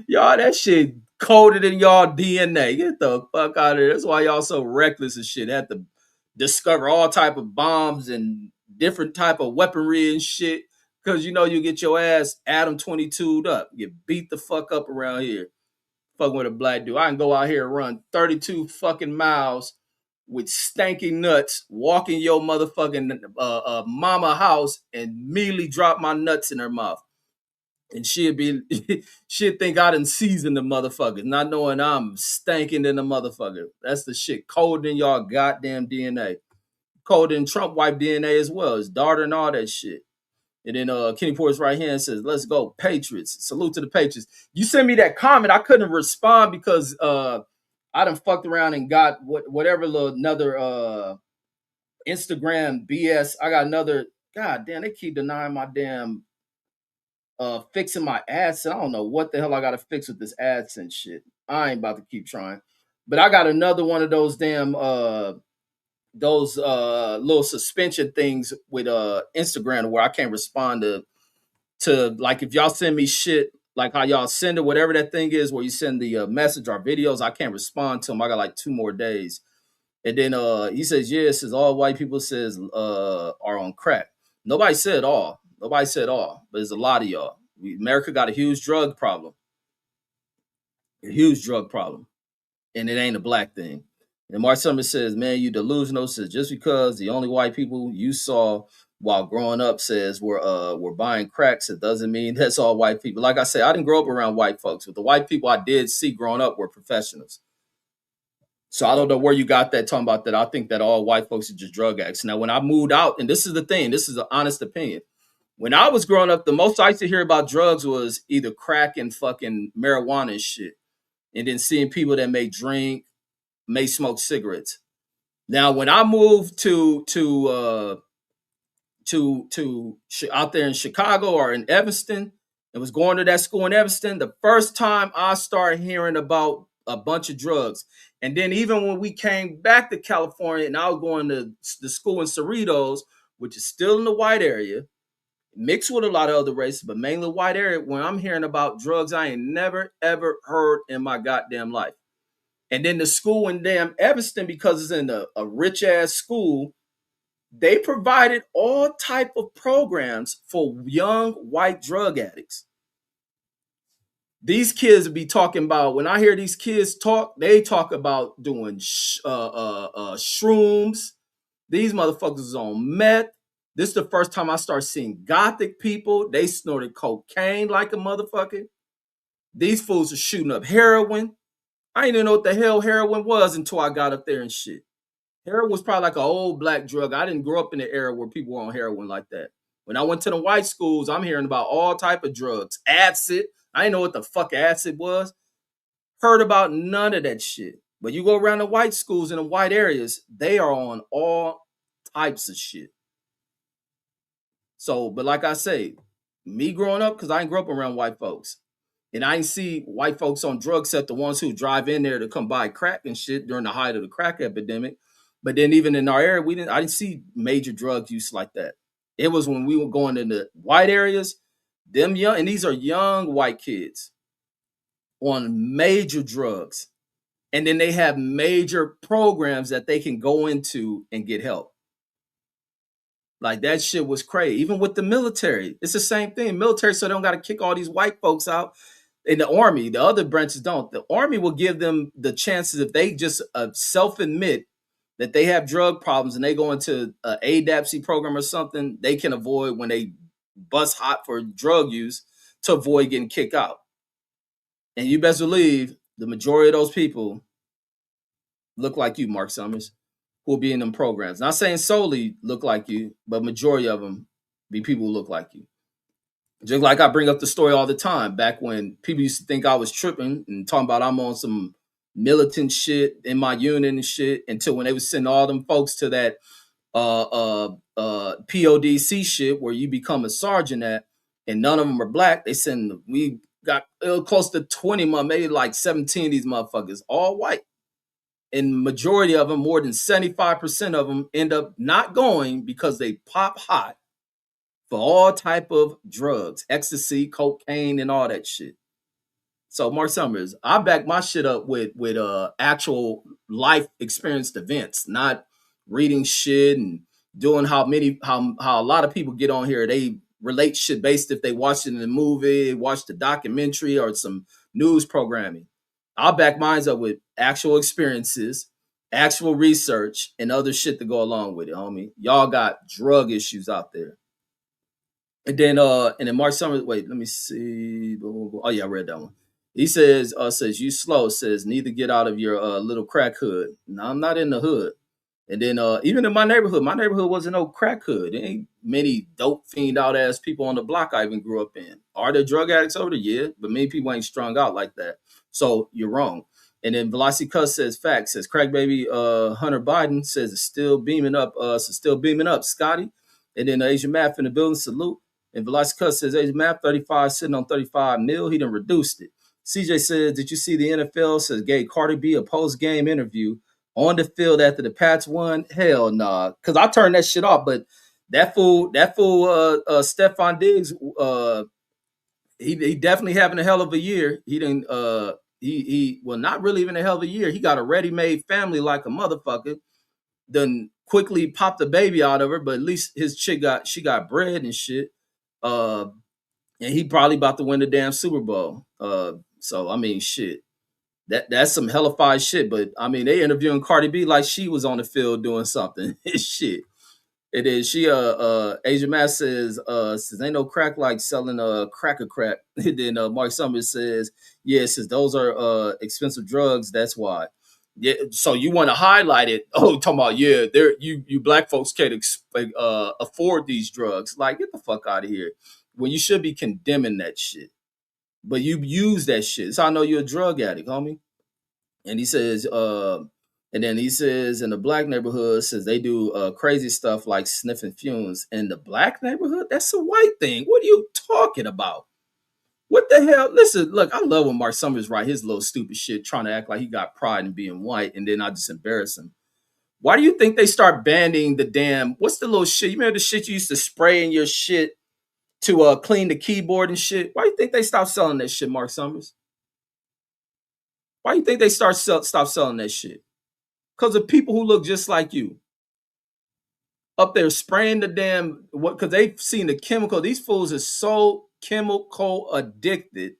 y'all, that shit coded in y'all DNA. Get the fuck out of here. That's why y'all so reckless and shit. Had to discover all type of bombs and different type of weaponry and shit. Cause you get your ass Adam 22'd up. Get beat the fuck up around here. Fucking with a black dude. I can go out here and run 32 fucking miles with stanky nuts, walk in your motherfucking mama house and immediately drop my nuts in her mouth. And she'd think I done seasoned the motherfuckers, not knowing I'm stanking in the motherfucker. That's the shit. Cold in y'all goddamn DNA. Cold in Trump wife DNA as well. His daughter and all that shit. And then Kenny Porter's right hand says, "Let's go Patriots." Salute to the Patriots. You sent me that comment. I couldn't respond because I done fucked around and got whatever another Instagram BS. I got another. God damn, they keep denying my damn fixing my AdSense. I don't know what the hell I got to fix with this AdSense shit. I ain't about to keep trying. But I got another one of those damn those little suspension things with Instagram where I can't respond to like if y'all send me shit like how y'all send it, whatever that thing is where you send the message or videos, I can't respond to them. I got like 2 more days. And then he says, yeah, it says all white people says are on crack. Nobody said all. Nobody said all, but there's a lot of y'all. America got a huge drug problem. A huge drug problem. And it ain't a black thing. And Mark Summers says, man, you delusional. Says just because the only white people you saw while growing up says were buying cracks, it doesn't mean that's all white people. Like I said, I didn't grow up around white folks, but the white people I did see growing up were professionals. So I don't know where you got that talking about that. I think that all white folks are just drug addicts. Now, when I moved out, and this is the thing, this is an honest opinion. When I was growing up, the most I used to hear about drugs was either crack and fucking marijuana and shit. And then seeing people that may drink, may smoke cigarettes. Now, when I moved to out there in Chicago or in Evanston and was going to that school in Evanston, the first time I started hearing about a bunch of drugs. And then even when we came back to California and I was going to the school in Cerritos, which is still in the white area, mixed with a lot of other races, but mainly white area, when I'm hearing about drugs I ain't never, ever heard in my goddamn life. And then the school in damn Evanston, because it's in a rich ass school, they provided all type of programs for young white drug addicts. These kids would be talking about, when I hear these kids talk, they talk about doing shrooms. These motherfuckers is on meth. This is the first time I start seeing gothic people. They snorted cocaine like a motherfucker. These fools are shooting up heroin. I didn't even know what the hell heroin was until I got up there and shit. Heroin was probably like an old black drug. I didn't grow up in the era where people were on heroin like that. When I went to the white schools, I'm hearing about all type of drugs. Acid. I didn't know what the fuck acid was. Heard about none of that shit. But you go around the white schools in the white areas, they are on all types of shit. So, but like I say, me growing up, because I ain't grew up around white folks. And I ain't see white folks on drugs except the ones who drive in there to come buy crack and shit during the height of the crack epidemic. But then even in our area, I didn't see major drug use like that. It was when we were going into white areas, them young, and these are young white kids on major drugs. And then they have major programs that they can go into and get help. Like that shit was crazy. Even with the military, it's the same thing. Military, so they don't got to kick all these white folks out. In the army, the other branches don't. The army will give them the chances if they just self-admit that they have drug problems and they go into a ADAPC program or something, they can avoid when they bust hot for drug use to avoid getting kicked out. And you best believe the majority of those people look like you, Mark Summers, who will be in them programs. Not saying solely look like you, but majority of them be people who look like you. Just like I bring up the story all the time, back when people used to think I was tripping and talking about I'm on some militant shit in my unit and shit, until when they was sending all them folks to that PODC shit where you become a sergeant at, and none of them are black. They send we got close to 20 maybe like 17 of these motherfuckers, all white. And majority of them, more than 75% of them, end up not going because they pop hot for all type of drugs, ecstasy, cocaine, and all that shit. So Mark Summers, I back my shit up with actual life experienced events, not reading shit and doing how a lot of people get on here. They relate shit based if they watched it in a movie, watched a documentary or some news programming. I'll back mine up with actual experiences, actual research, and other shit to go along with it, homie. Y'all got drug issues out there. And then Mark Summers, wait, let me see. Oh yeah, I read that one. He says you slow, says need to get out of your little crack hood. No, I'm not in the hood. And then even in my neighborhood wasn't no crack hood. There ain't many dope fiend out ass people on the block I even grew up in. Are there drug addicts over there? Yeah, but many people ain't strung out like that. So you're wrong. And then Velocity Cuss says facts, says crack baby Hunter Biden says it's still beaming up, Scotty. And then Asian Math in the building, salute. And Velocity Cuss says Asian Math 35 sitting on 35 mil. He done reduced it. CJ says, did you see the NFL says gave Cardi B a post-game interview on the field after the Pats won? Hell nah. Cause I turned that shit off. But that fool, Stephon Diggs, he definitely having a hell of a year. He didn't he well, not really even a hell of a year. He got a ready-made family like a motherfucker. Then quickly popped the baby out of her, but at least his chick got bread and shit. Uh and he probably about to win the damn Super Bowl. So I mean shit. That's some hellified shit. But I mean, they interviewing Cardi B like she was on the field doing something. Shit. It is. She Asia Mass says ain't no crack like selling cracker crack. And then Mark Summers says, yeah, says those are expensive drugs, that's why. Yeah, so you want to highlight it. Oh, talking about, yeah, there you black folks can't afford these drugs. Like, get the fuck out of here. When you should be condemning that shit. But you use that shit. So I know you're a drug addict, homie. And he says, and then he says in the black neighborhood, says they do crazy stuff like sniffing fumes. In the black neighborhood, that's a white thing. What are you talking about? What the hell? Listen, look, I love when Mark Summers write his little stupid shit, trying to act like he got pride in being white, and then I just embarrass him. Why do you think they start banning the damn, what's the little shit? You remember the shit you used to spray in your shit to clean the keyboard and shit? Why do you think they stopped selling that shit, Mark Summers? Why do you think they stop selling that shit? Because of people who look just like you up there spraying the damn what? Because they've seen the chemical. These fools are so chemical addicted.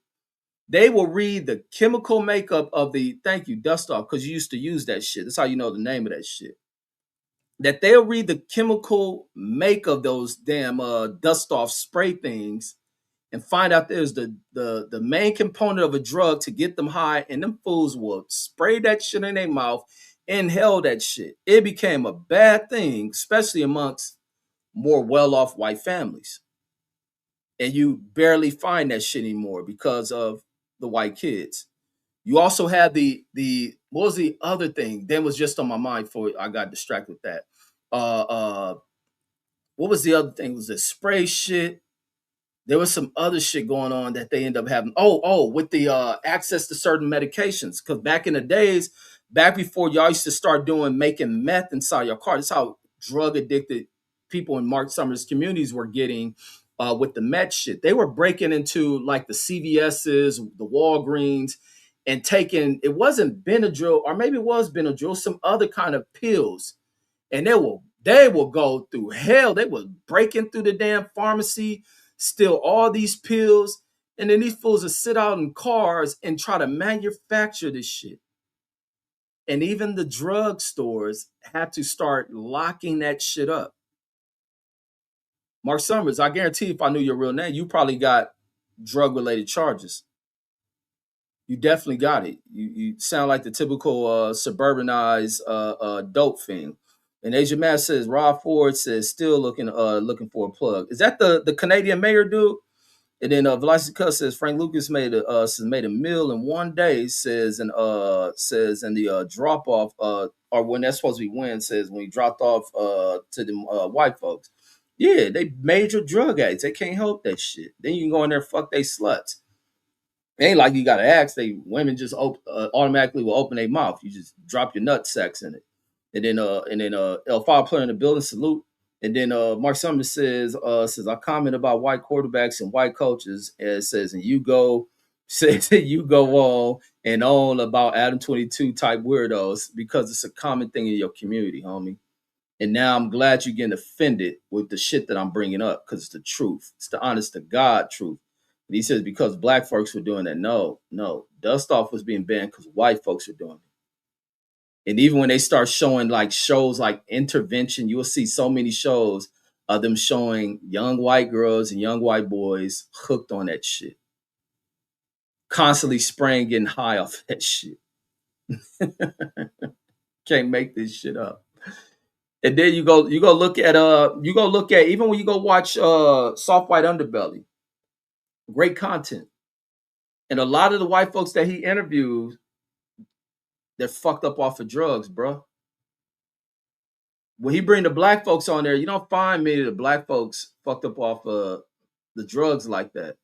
They will read the chemical makeup of the thank you dust off because you used to use that shit. That's how you know the name of that shit. That they'll read the chemical make of those damn dust off spray things and find out there's the main component of a drug to get them high, and them fools will spray that shit in their mouth, inhale that shit. It became a bad thing, especially amongst more well-off white families. And you barely find that shit anymore because of the white kids. You also had the what was the other thing? That was just on my mind for I got distracted with that. Uh uh what was the other thing? Was the spray shit? There was some other shit going on that they end up having. With the access to certain medications. Because back in the days, back before y'all used to start making meth inside your car, that's how drug addicted people in Mark Summers communities were getting with the meth shit. They were breaking into like the CVS's, the Walgreens, and taking, it wasn't Benadryl, or maybe it was Benadryl, some other kind of pills. And they will go through hell. They will break in through the damn pharmacy, steal all these pills, and then these fools will sit out in cars and try to manufacture this shit. And even the drug stores had to start locking that shit up. Mark Summers, I guarantee if I knew your real name, you probably got drug related charges. You definitely got it. You sound like the typical suburbanized dope fiend. And Asia Mass says Rob Ford says still looking for a plug. Is that the Canadian mayor dude? And then Velocity Cuss says Frank Lucas made a meal in one day. Says and the drop off or when that's supposed to be when, says when he dropped off to them white folks. Yeah, they major drug addicts. They can't help that shit. Then you can go in there, fuck they sluts. It ain't like you gotta ask. They women just automatically will open their mouth. You just drop your nut sacks in it, and then El File player in the building salute. And then Mark Summers says I comment about white quarterbacks and white coaches, and it says and you go says you go on about Adam 22 type weirdos because it's a common thing in your community, homie. And now I'm glad you're getting offended with the shit that I'm bringing up because it's the truth. It's the honest to God truth. And he says, because black folks were doing that. No, no. Dust Off was being banned because white folks were doing it. And even when they start showing like shows like Intervention, you will see so many shows of them showing young white girls and young white boys hooked on that shit. Constantly spraying, getting high off that shit. Can't make this shit up. And then you go look at even when you go watch Soft White Underbelly, great content. And a lot of the white folks that he interviews, they're fucked up off of drugs, bro. When he bring the black folks on there, you don't find many of the black folks fucked up off of the drugs like that.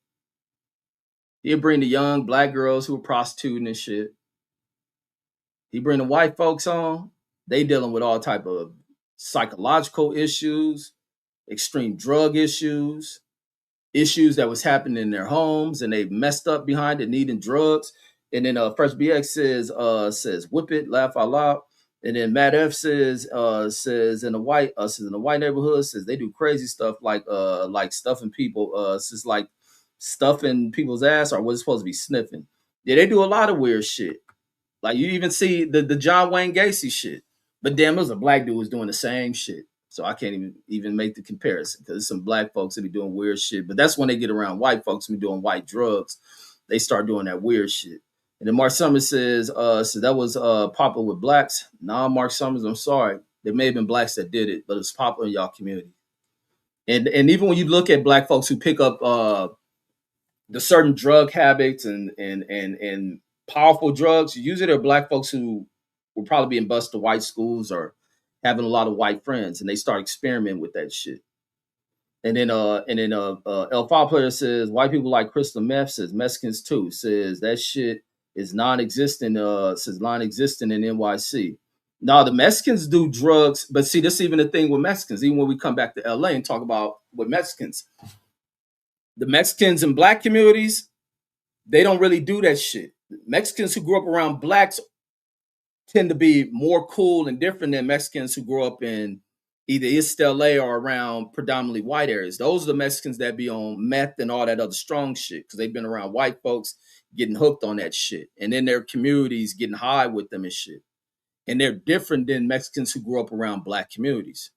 He'll bring the young black girls who are prostituting and shit. He bring the white folks on, they dealing with all type of psychological issues, extreme drug issues that was happening in their homes, and they messed up behind it, needing drugs. And then Fresh BX says whip it, laugh out loud. And then Matt F says in the white neighborhood says they do crazy stuff like stuffing people says like stuffing people's ass or what's supposed to be sniffing. Yeah, they do a lot of weird shit. Like you even see the John Wayne Gacy shit. But damn, it was a black dude was doing the same shit. So I can't even make the comparison because there's some black folks that be doing weird shit. But that's when they get around white folks who be doing white drugs. They start doing that weird shit. And then Mark Summers says that was popular with blacks. Nah, Mark Summers, I'm sorry. There may have been blacks that did it, but it's popular in y'all community. And even when you look at black folks who pick up the certain drug habits and powerful drugs, usually they're black folks who will probably be in bused to white schools or having a lot of white friends, and they start experimenting with that shit. And then El File player says white people like crystal meth, says Mexicans too, says that shit is non-existent, says non-existent in NYC. Now the Mexicans do drugs, but see, this is even the thing with Mexicans, even when we come back to LA and talk about with Mexicans. The Mexicans in black communities, they don't really do that shit. Mexicans who grew up around blacks tend to be more cool and different than Mexicans who grew up in either East LA or around predominantly white areas. Those are the Mexicans that be on meth and all that other strong shit because they've been around white folks getting hooked on that shit. And in their communities getting high with them and shit. And they're different than Mexicans who grew up around black communities.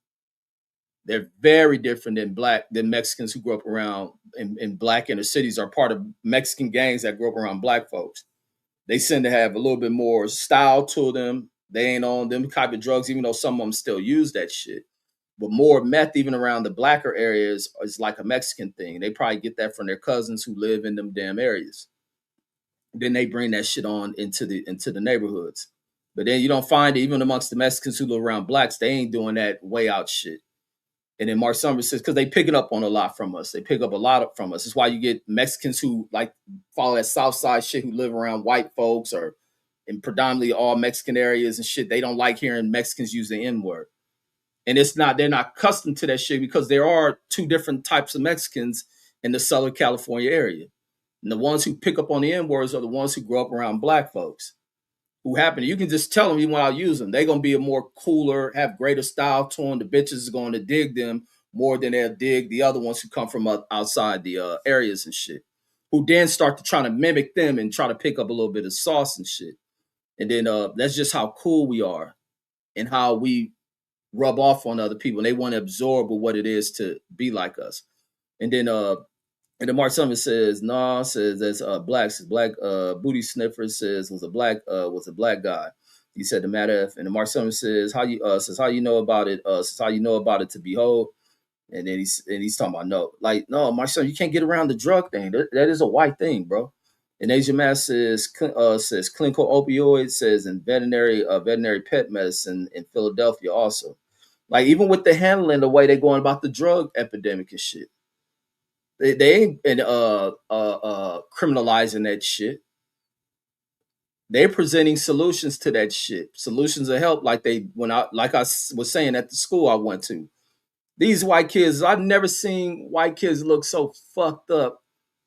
They're very different than Mexicans who grew up around in black inner cities are part of Mexican gangs that grew up around black folks. They tend to have a little bit more style to them. They ain't on them type of drugs, even though some of them still use that shit. But more meth, even around the blacker areas, is like a Mexican thing. They probably get that from their cousins who live in them damn areas. Then they bring that shit on into the neighborhoods. But then you don't find it even amongst the Mexicans who live around blacks. They ain't doing that way out shit. And then Mark Summers says, because they pick it up on a lot from us. They pick up a lot from us. That's why you get Mexicans who like follow that South Side shit who live around white folks or in predominantly all Mexican areas and shit. They don't like hearing Mexicans use the N-word. And they're not accustomed to that shit because there are two different types of Mexicans in the Southern California area. And the ones who pick up on the N-words are the ones who grew up around black folks. Who happen, you can just tell them you want to use them. They're going to be a more cooler, have greater style to them. The bitches are going to dig them more than they'll dig the other ones who come from outside the areas and shit. Who then start to try to mimic them and try to pick up a little bit of sauce and shit. And then that's just how cool we are and how we rub off on other people. And they want to absorb what it is to be like us. And then Mark Summers says, nah, says that's black. Says black booty sniffer says was a black guy. He said the matter. And then Mark Summers says how you know about it, says how you know about it to behold. And then he's talking about no, Mark Summers, you can't get around the drug thing. That is a white thing, bro. And Asia Mass says clinical opioids, says in veterinary pet medicine in Philadelphia also. Like even with the handling, the way they going about the drug epidemic and shit, they ain't and criminalizing that shit. They're presenting solutions to that shit, solutions of help. Like they when I like I was saying at the school I went to, these white kids, I've never seen white kids look so fucked up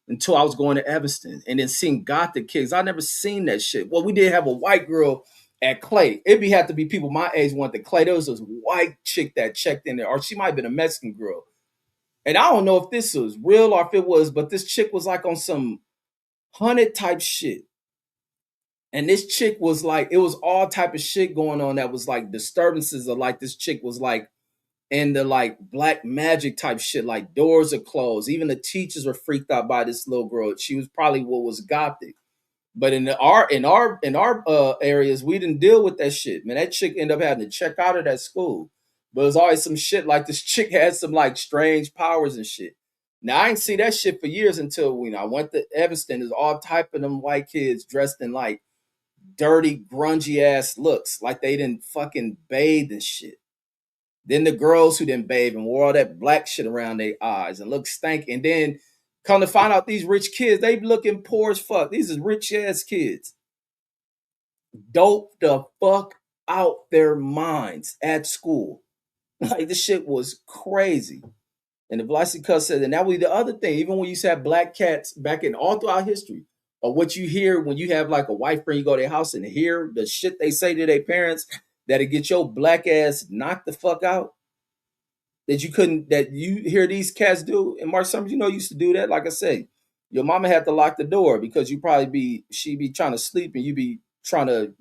until I was going to Evanston and then seeing Gothic kids. I never seen that shit. Well, we did have a white girl at Clay. It'd be have to be people my age went to Clay. There was this white chick that checked in there, or she might have been a Mexican girl. And I don't know if this was real or if it was, but this chick was like on some hunted type shit. And this chick was like, it was all type of shit going on that was like disturbances of like this chick was like in the like black magic type shit, like doors are closed. Even the teachers were freaked out by this little girl. She was probably what was gothic. But in our areas, we didn't deal with that shit. Man, that chick ended up having to check out of that school. But it was always some shit like this chick had some like strange powers and shit. Now I ain't see that shit for years until I went to Evanston. There's all type of them white kids dressed in like dirty, grungy ass looks, like they didn't fucking bathe and shit. Then the girls who didn't bathe and wore all that black shit around their eyes and look stank. And then come to find out these rich kids, they looking poor as fuck. These is rich ass kids. Dope the fuck out their minds at school. Like this shit was crazy. And the Velocity Cut said, and that was the other thing, even when you used to have black cats back in all throughout history, or what you hear when you have like a white friend, you go to their house and hear the shit they say to their parents that'll get your black ass knocked the fuck out. That you hear these cats do. And Mark Summers, used to do that. Like I said, your mama had to lock the door because she be trying to sleep and you be trying to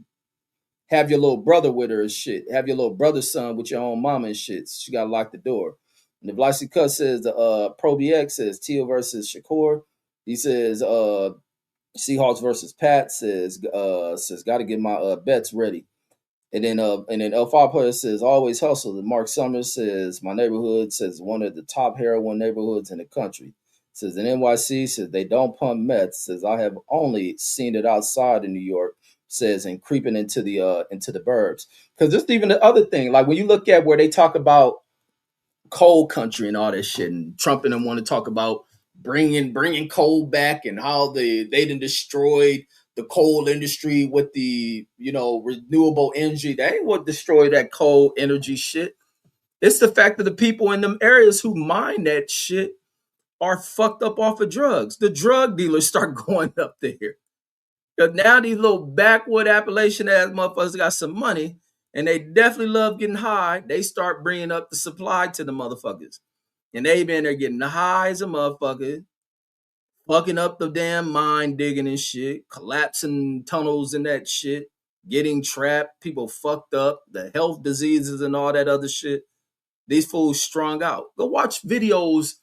have your little brother with her and shit. Have your little brother's son with your own mama and shit. So she got to lock the door. And the Velocity Cut says the Pro BX says Teal versus Shakur. He says Seahawks versus Pat says got to get my bets ready. And then L5 player says always hustle. And Mark Summers says my neighborhood says one of the top heroin neighborhoods in the country. Says in NYC says they don't pump meth. Says I have only seen it outside in New York. Says and creeping into the burbs. Because just even the other thing, like when you look at where they talk about coal country and all that shit, and Trump and them want to talk about bringing coal back and how they done destroyed the coal industry with the renewable energy. That ain't what destroyed that coal energy shit. It's the fact that the people in them areas who mine that shit are fucked up off of drugs. The drug dealers start going up there. Because now these little backwood Appalachian ass motherfuckers got some money and they definitely love getting high. They start bringing up the supply to the motherfuckers. And they been there getting the high as a motherfucker, fucking up the damn mine digging and shit, collapsing tunnels and that shit, getting trapped, people fucked up, the health diseases and all that other shit. These fools strung out. Go watch videos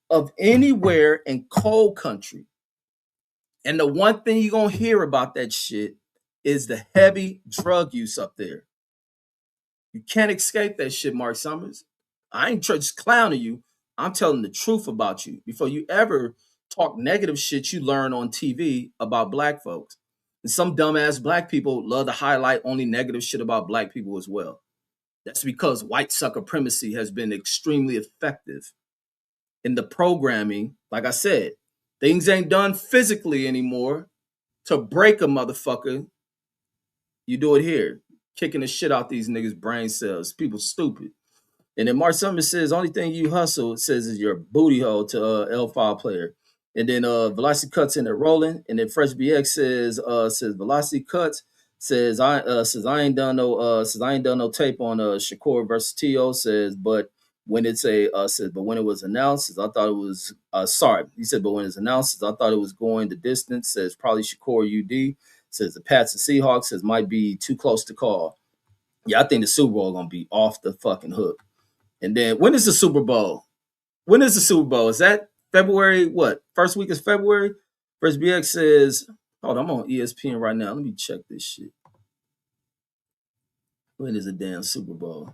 of anywhere in coal country. And the one thing you're going to hear about that shit is the heavy drug use up there. You can't escape that shit, Mark Summers. I ain't just clowning you. I'm telling the truth about you. Before you ever talk negative shit you learn on TV about black folks. And some dumbass black people love to highlight only negative shit about black people as well. That's because white supremacy has been extremely effective in the programming. Like I said, things ain't done physically anymore to break a motherfucker. You do it here, kicking the shit out these niggas' brain cells. People stupid. And then Mark Summers says, only thing you hustle, says, is your booty hole to L5 player. And then Velocity Cuts in there rolling. And then Fresh BX says Velocity Cuts says I ain't done no tape on Shakur versus T.O. says, but when it's but when it was announced, says, I thought it was sorry. He said, but when it's announced, says, I thought it was going the distance, says probably Shakur UD, says the Pats and Seahawks says might be too close to call. Yeah, I think the Super Bowl gonna be off the fucking hook. And then when is the Super Bowl? When is the Super Bowl? Is that February? What? First week is February? First BX says, hold on, I'm on ESPN right now. Let me check this shit. When is the damn Super Bowl?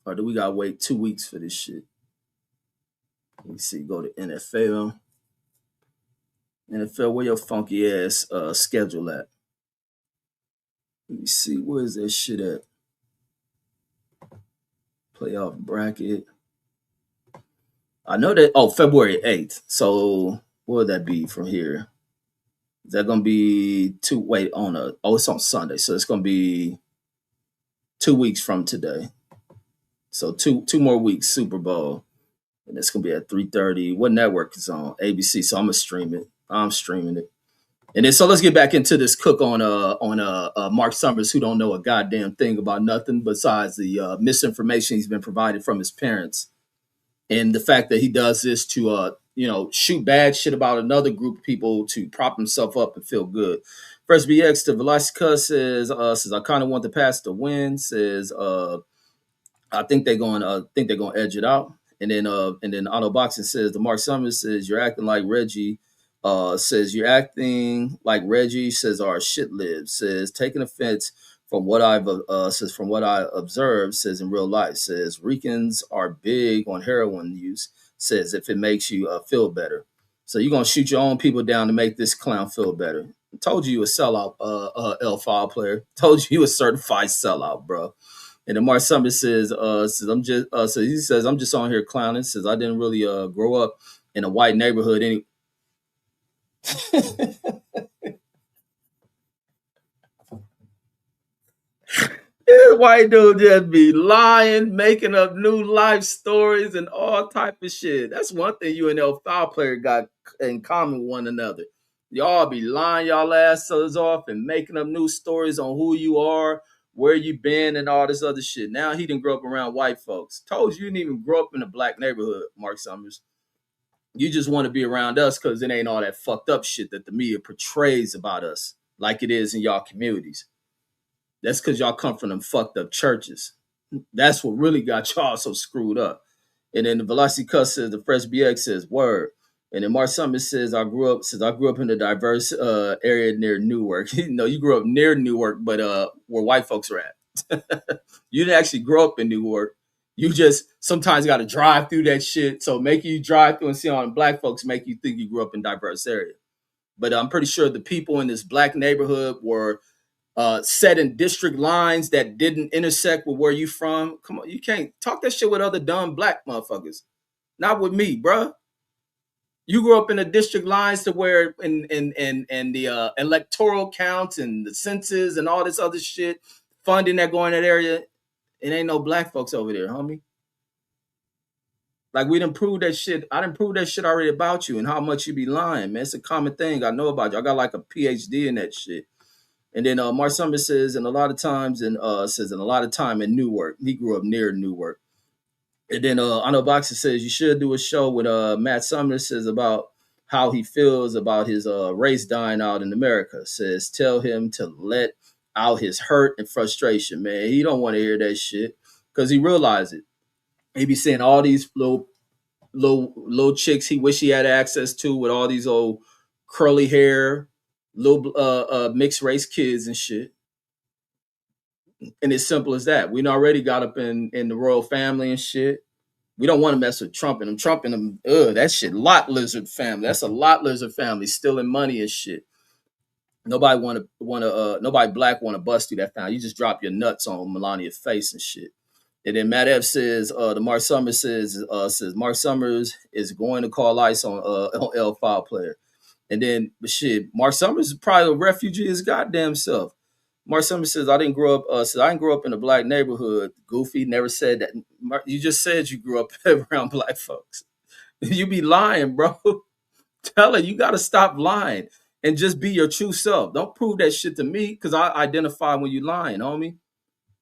Or do we gotta wait 2 weeks for this shit? Let me see. Go to NFL. NFL, where your funky ass schedule at? Let me see, where is that shit at? Playoff bracket. I know that. Oh, February 8th. So what would that be from here? Is that gonna be two? Wait, on a. Oh, it's on Sunday, so it's gonna be 2 weeks from today. So two more weeks, Super Bowl, and it's gonna be at 3:30. What network is on? ABC. So I'm gonna stream it. I'm streaming it. And then so let's get back into this cook on Mark Summers, who don't know a goddamn thing about nothing besides the misinformation he's been provided from his parents, and the fact that he does this to shoot bad shit about another group of people to prop himself up and feel good. First BX to Velasquez says I kind of want the pass to win. Says I think they're gonna edge it out. And then Auto Boxing says the Mark Summers says you're acting like Reggie. Says you're acting like Reggie. Says our shit lives. Says taking offense from what I've says from what I observed. Says in real life. Says Ricans are big on heroin use. Says if it makes you feel better. So you're gonna shoot your own people down to make this clown feel better. Told you a sellout, L5 player. Told you a certified sellout, bro. And then Mark Summers says I'm just so he says I'm just on here clowning. Says I didn't really grow up in a white neighborhood any. This white dude just be lying, making up new life stories and all type of shit. That's one thing you and L foul player got in common with one another. Y'all be lying y'all asses off and making up new stories on who you are, where you been, and all this other shit. Now he didn't grow up around white folks. Told you didn't even grow up in a black neighborhood, Mark Summers. You just want to be around us because it ain't all that fucked up shit that the media portrays about us like it is in y'all communities. That's because y'all come from them fucked up churches. That's what really got y'all so screwed up. And then the Velocity Cuss says the Fresh BX says word. And then Mark Summers says I grew up in a diverse area near Newark. You grew up near Newark, but where white folks are at. You didn't actually grow up in Newark. You just sometimes got to drive through that shit. So making you drive through and see all the black folks make you think you grew up in a diverse area. But I'm pretty sure the people in this black neighborhood were set in district lines that didn't intersect with where you from. Come on, you can't talk that shit with other dumb black motherfuckers. Not with me, bruh. You grew up in the district lines to where in the electoral counts and the census and all this other shit, funding that go in that area. It ain't no black folks over there, homie. Like we didn't prove that shit. I didn't prove that shit already about you and how much you be lying, man. It's a common thing I know about you. I got like a PhD in that shit. And then Mark Summers says, and a lot of times, and says, and a lot of time in Newark. He grew up near Newark. And then I know Boxer says you should do a show with Matt Summers says about how he feels about his race dying out in America. Says tell him to let out his hurt and frustration, man. He don't want to hear that shit because he realized it. He be seeing all these little chicks he wish he had access to with all these old curly hair, little mixed race kids and shit. And it's simple as that. We already got up in the royal family and shit. We don't want to mess with Trump and them. Trump and them, that shit. Lot lizard family. That's a lot lizard family stealing money and shit. Nobody black want to bust through that family. You just drop your nuts on Melania's face and shit. And then Matt F says, the Mark Summers says Mark Summers is going to call ice on L5 player. And then but shit, Mark Summers is probably a refugee his goddamn self. Mark Summers says I didn't grow up. Says I didn't grow up in a black neighborhood. Goofy never said that. You just said you grew up around black folks. You be lying, bro. Tell her you got to stop lying and just be your true self. Don't prove that shit to me because I identify when you lying, homie.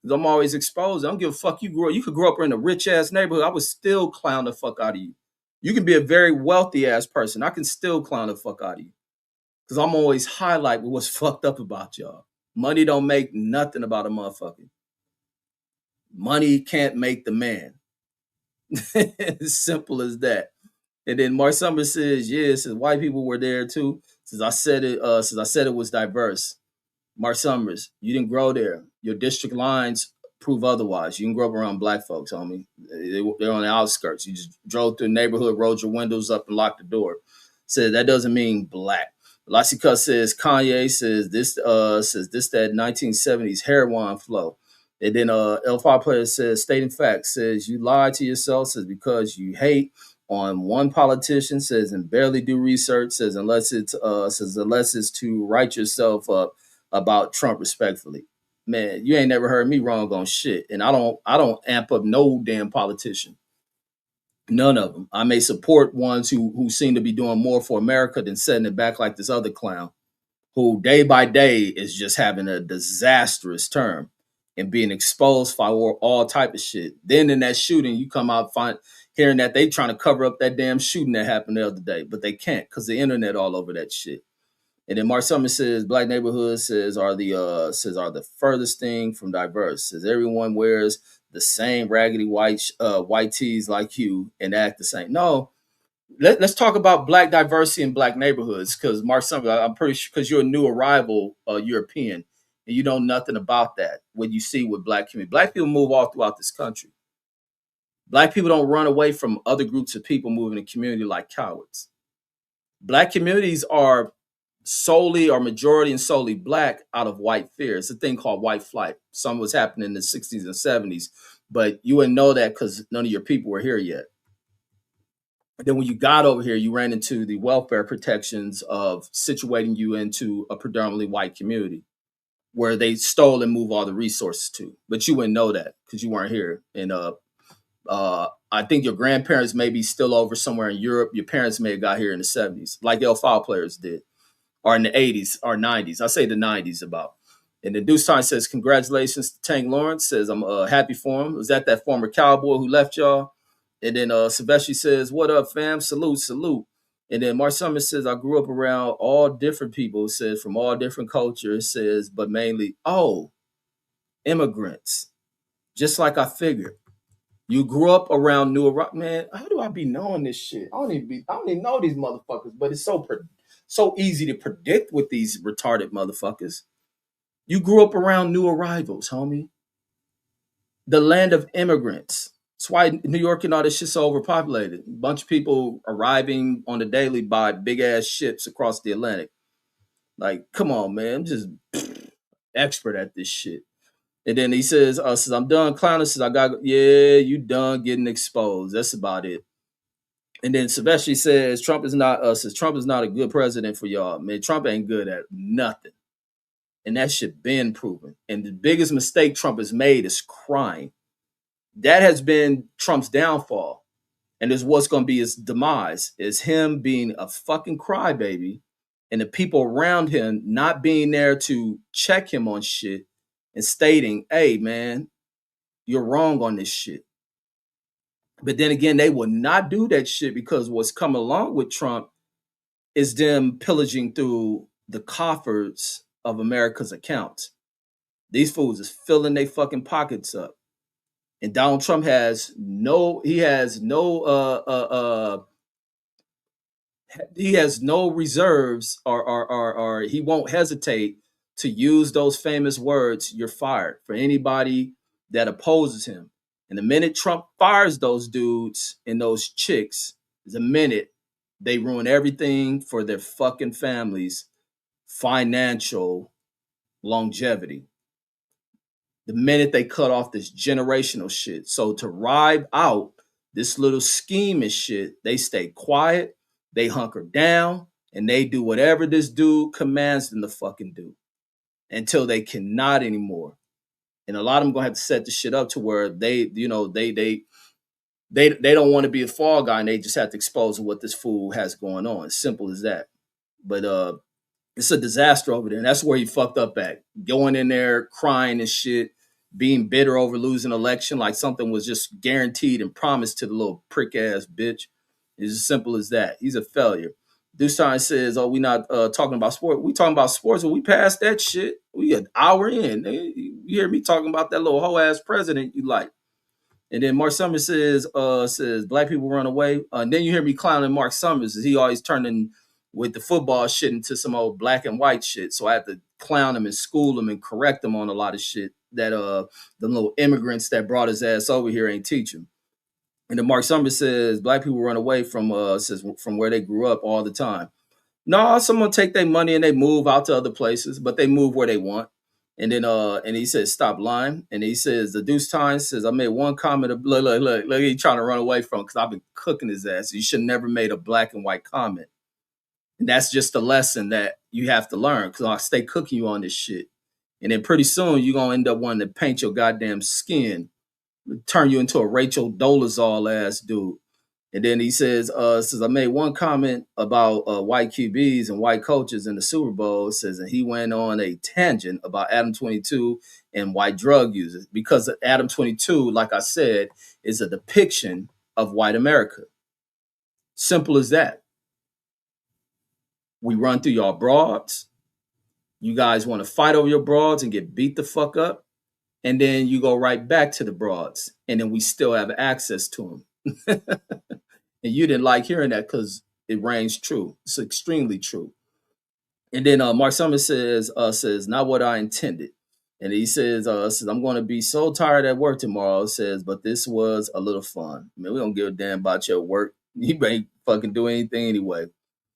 Because I'm always exposed. I don't give a fuck. You could grow up in a rich ass neighborhood. I would still clown the fuck out of you. You can be a very wealthy ass person. I can still clown the fuck out of you because I'm always highlight what's fucked up about y'all. Money don't make nothing about a motherfucker. Money can't make the man. As simple as that. And then Mark Summers says, yeah, since white people were there too. Since I said it was diverse. Mark Summers, you didn't grow there. Your district lines prove otherwise. You didn't grow up around black folks, homie. They're on the outskirts. You just drove through the neighborhood, rolled your windows up, and locked the door. Said that doesn't mean black. Lasika says Kanye says this that 1970s heroin flow. And then L5 player says stating facts says you lied to yourself says because you hate on one politician says and barely do research unless it's to write yourself up about Trump respectfully. Man, you ain't never heard me wrong on shit. And I don't amp up no damn politician. None of them. I may support ones who seem to be doing more for America than setting it back like this other clown, who day by day is just having a disastrous term and being exposed for all type of shit. Then in that shooting, you come out hearing that they trying to cover up that damn shooting that happened the other day, but they can't because the internet all over that shit. And then Mark Summers says black neighborhoods are the furthest thing from diverse. Says everyone wears the same raggedy white tees like you and act the same. No, let's talk about black diversity in black neighborhoods because Mark Summers, I'm pretty sure because you're a new arrival European and you know nothing about that. What you see with black community, black people move all throughout this country. Black people don't run away from other groups of people moving in the community like cowards. Black communities are solely or majority and solely black out of white fear. It's a thing called white flight. Some was happening in the 60s and 70s, but you wouldn't know that because none of your people were here yet. Then when you got over here, you ran into the welfare protections of situating you into a predominantly white community where they stole and moved all the resources to. But you wouldn't know that because you weren't here. And I think your grandparents may be still over somewhere in Europe. Your parents may have got here in the 70s, like L5 players did, or in the 80s or 90s. I say the 90s about. And then Deuce Time says, congratulations to Tank Lawrence. Says, I'm happy for him. Was that former cowboy who left y'all? And then Silvestri says, what up, fam? Salute, salute. And then Mark Summers says, I grew up around all different people, says, from all different cultures, says, but mainly, immigrants. Just like I figured. You grew up around New Iraq, man. How do I be knowing this shit? I don't even know these motherfuckers, but it's so easy to predict with these retarded motherfuckers. You grew up around new arrivals, homie. The land of immigrants. That's why New York and all this shit's so overpopulated. A bunch of people arriving on the daily by big ass ships across the Atlantic. Like, come on, man. I'm just expert at this shit. And then he says I'm done clowning. Says, yeah, you done getting exposed. That's about it. And then Silvestri says Trump is not a good president for y'all. Man, Trump ain't good at nothing. And that shit been proven. And the biggest mistake Trump has made is crying. That has been Trump's downfall. And is what's going to be his demise is him being a fucking crybaby and the people around him not being there to check him on shit and stating, hey, man, you're wrong on this shit. But then again, they will not do that shit because what's coming along with Trump is them pillaging through the coffers of America's accounts. These fools is filling their fucking pockets up. And Donald Trump has no reserves or he won't hesitate to use those famous words, you're fired, for anybody that opposes him. And the minute Trump fires those dudes and those chicks, the minute they ruin everything for their fucking families' financial longevity. The minute they cut off this generational shit. So to ride out this little scheme and shit, they stay quiet, they hunker down, and they do whatever this dude commands them to fucking do until they cannot anymore. And a lot of them gonna have to set the shit up to where they don't want to be a fall guy and they just have to expose what this fool has going on. Simple as that. But it's a disaster over there. And that's where he fucked up at. Going in there, crying and shit, being bitter over losing election like something was just guaranteed and promised to the little prick ass bitch. It's as simple as that. He's a failure. Dustine says, we not talking about sports. We talking about sports, but we passed that shit. We an hour in. You hear me talking about that little hoe ass president you like. And then Mark Summers says black people run away. And then you hear me clowning Mark Summers. He always turning with the football shit into some old black and white shit. So I have to clown him and school him and correct him on a lot of shit that the little immigrants that brought his ass over here ain't teach him. And then Mark Summers says black people run away from where they grew up all the time. No, someone take their money and they move out to other places, but they move where they want. And then and he says, stop lying. And he says, the Deuce Time says, I made one comment of look, he trying to run away from because I've been cooking his ass. You should never made a black and white comment. And that's just a lesson that you have to learn because I'll stay cooking you on this shit. And then pretty soon you're gonna end up wanting to paint your goddamn skin, turn you into a Rachel Dolezal ass dude. And then he says I made one comment about white QBs and white coaches in the Super Bowl. Says, and he went on a tangent about Adam 22 and white drug users because Adam 22, like I said, is a depiction of white America. Simple as that. We run through y'all broads. You guys want to fight over your broads and get beat the fuck up. And then you go right back to the broads. And then we still have access to them. And you didn't like hearing that because it rings true. It's extremely true. And then Mark Summers says not what I intended. And he says I'm going to be so tired at work tomorrow. Says, but this was a little fun. Man, we don't give a damn about your work. You ain't fucking do anything anyway.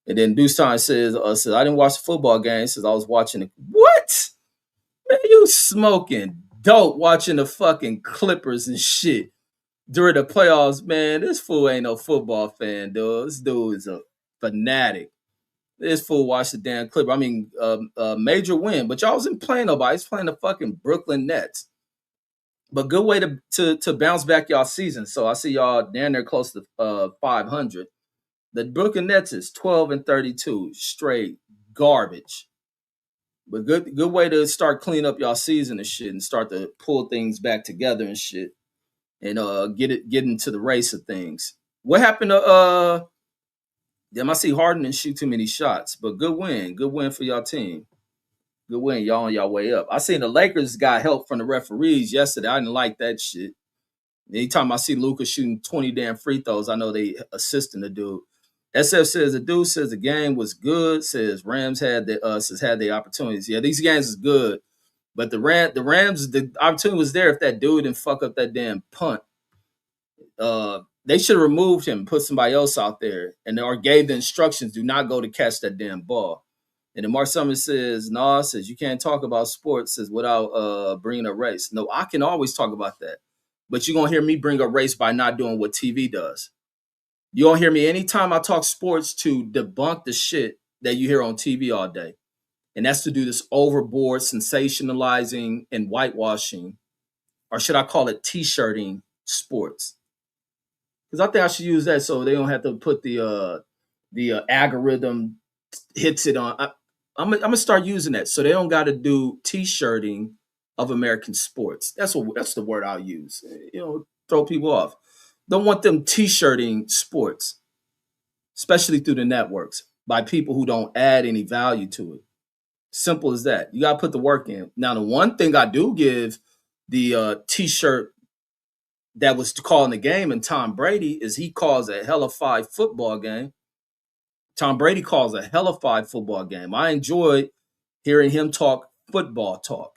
And then Deuce Time says I didn't watch the football game. Says I was watching it. What? Man, you smoking dope watching the fucking Clippers and shit during the playoffs, man. This fool ain't no football fan, dude. This dude is a fanatic. This fool watched the damn Clipper. I mean, major win, but y'all wasn't playing nobody. He's playing the fucking Brooklyn Nets. But good way to bounce back y'all season. So I see y'all down there close to 500. The Brooklyn Nets is 12-32, straight garbage. But good way to start cleaning up y'all season and shit, and start to pull things back together and shit, and get into the race of things. What happened to damn, I see Harden didn't shoot too many shots, but good win for y'all team. Good win, y'all on y'all way up. I seen the Lakers got help from the referees yesterday. I didn't like that shit. Anytime I see Luka shooting 20 damn free throws, I know they assisting the dude. SF says the dude says the game was good. Says Rams had the opportunities. Yeah, these games is good, but the Rams the opportunity was there if that dude didn't fuck up that damn punt. They should have removed him, put somebody else out there, and or gave the instructions: do not go to catch that damn ball. And then Mark Summers says, "No, says you can't talk about sports says without bringing a race. No, I can always talk about that, but you're gonna hear me bring a race by not doing what TV does. You don't hear me anytime I talk sports to debunk the shit that you hear on TV all day, and that's to do this overboard sensationalizing and whitewashing, or should I call it t-shirting sports?" Because I think I should use that so they don't have to put the algorithm hits it on. I'm gonna start using that so they don't got to do t-shirting of American sports. That's the word I'll use. Throw people off. Don't want them t-shirting sports, especially through the networks by people who don't add any value to it. Simple as that. You gotta put the work in. Now, the one thing I do give the t-shirt that was calling the game and Tom Brady is he calls a hellified football game. Tom Brady calls a hellified football game. I enjoyed hearing him talk football talk.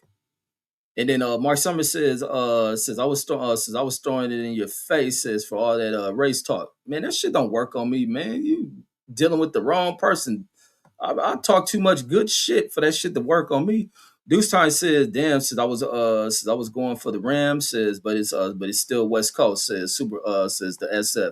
And then Mark Summers says I was throwing it in your face says for all that race talk. Man, that shit don't work on me, man. You dealing with the wrong person. I talk too much good shit for that shit to work on me. Deuce Time says, "Damn," since I was going for the Rams, says, but it's still West Coast. Says the SF.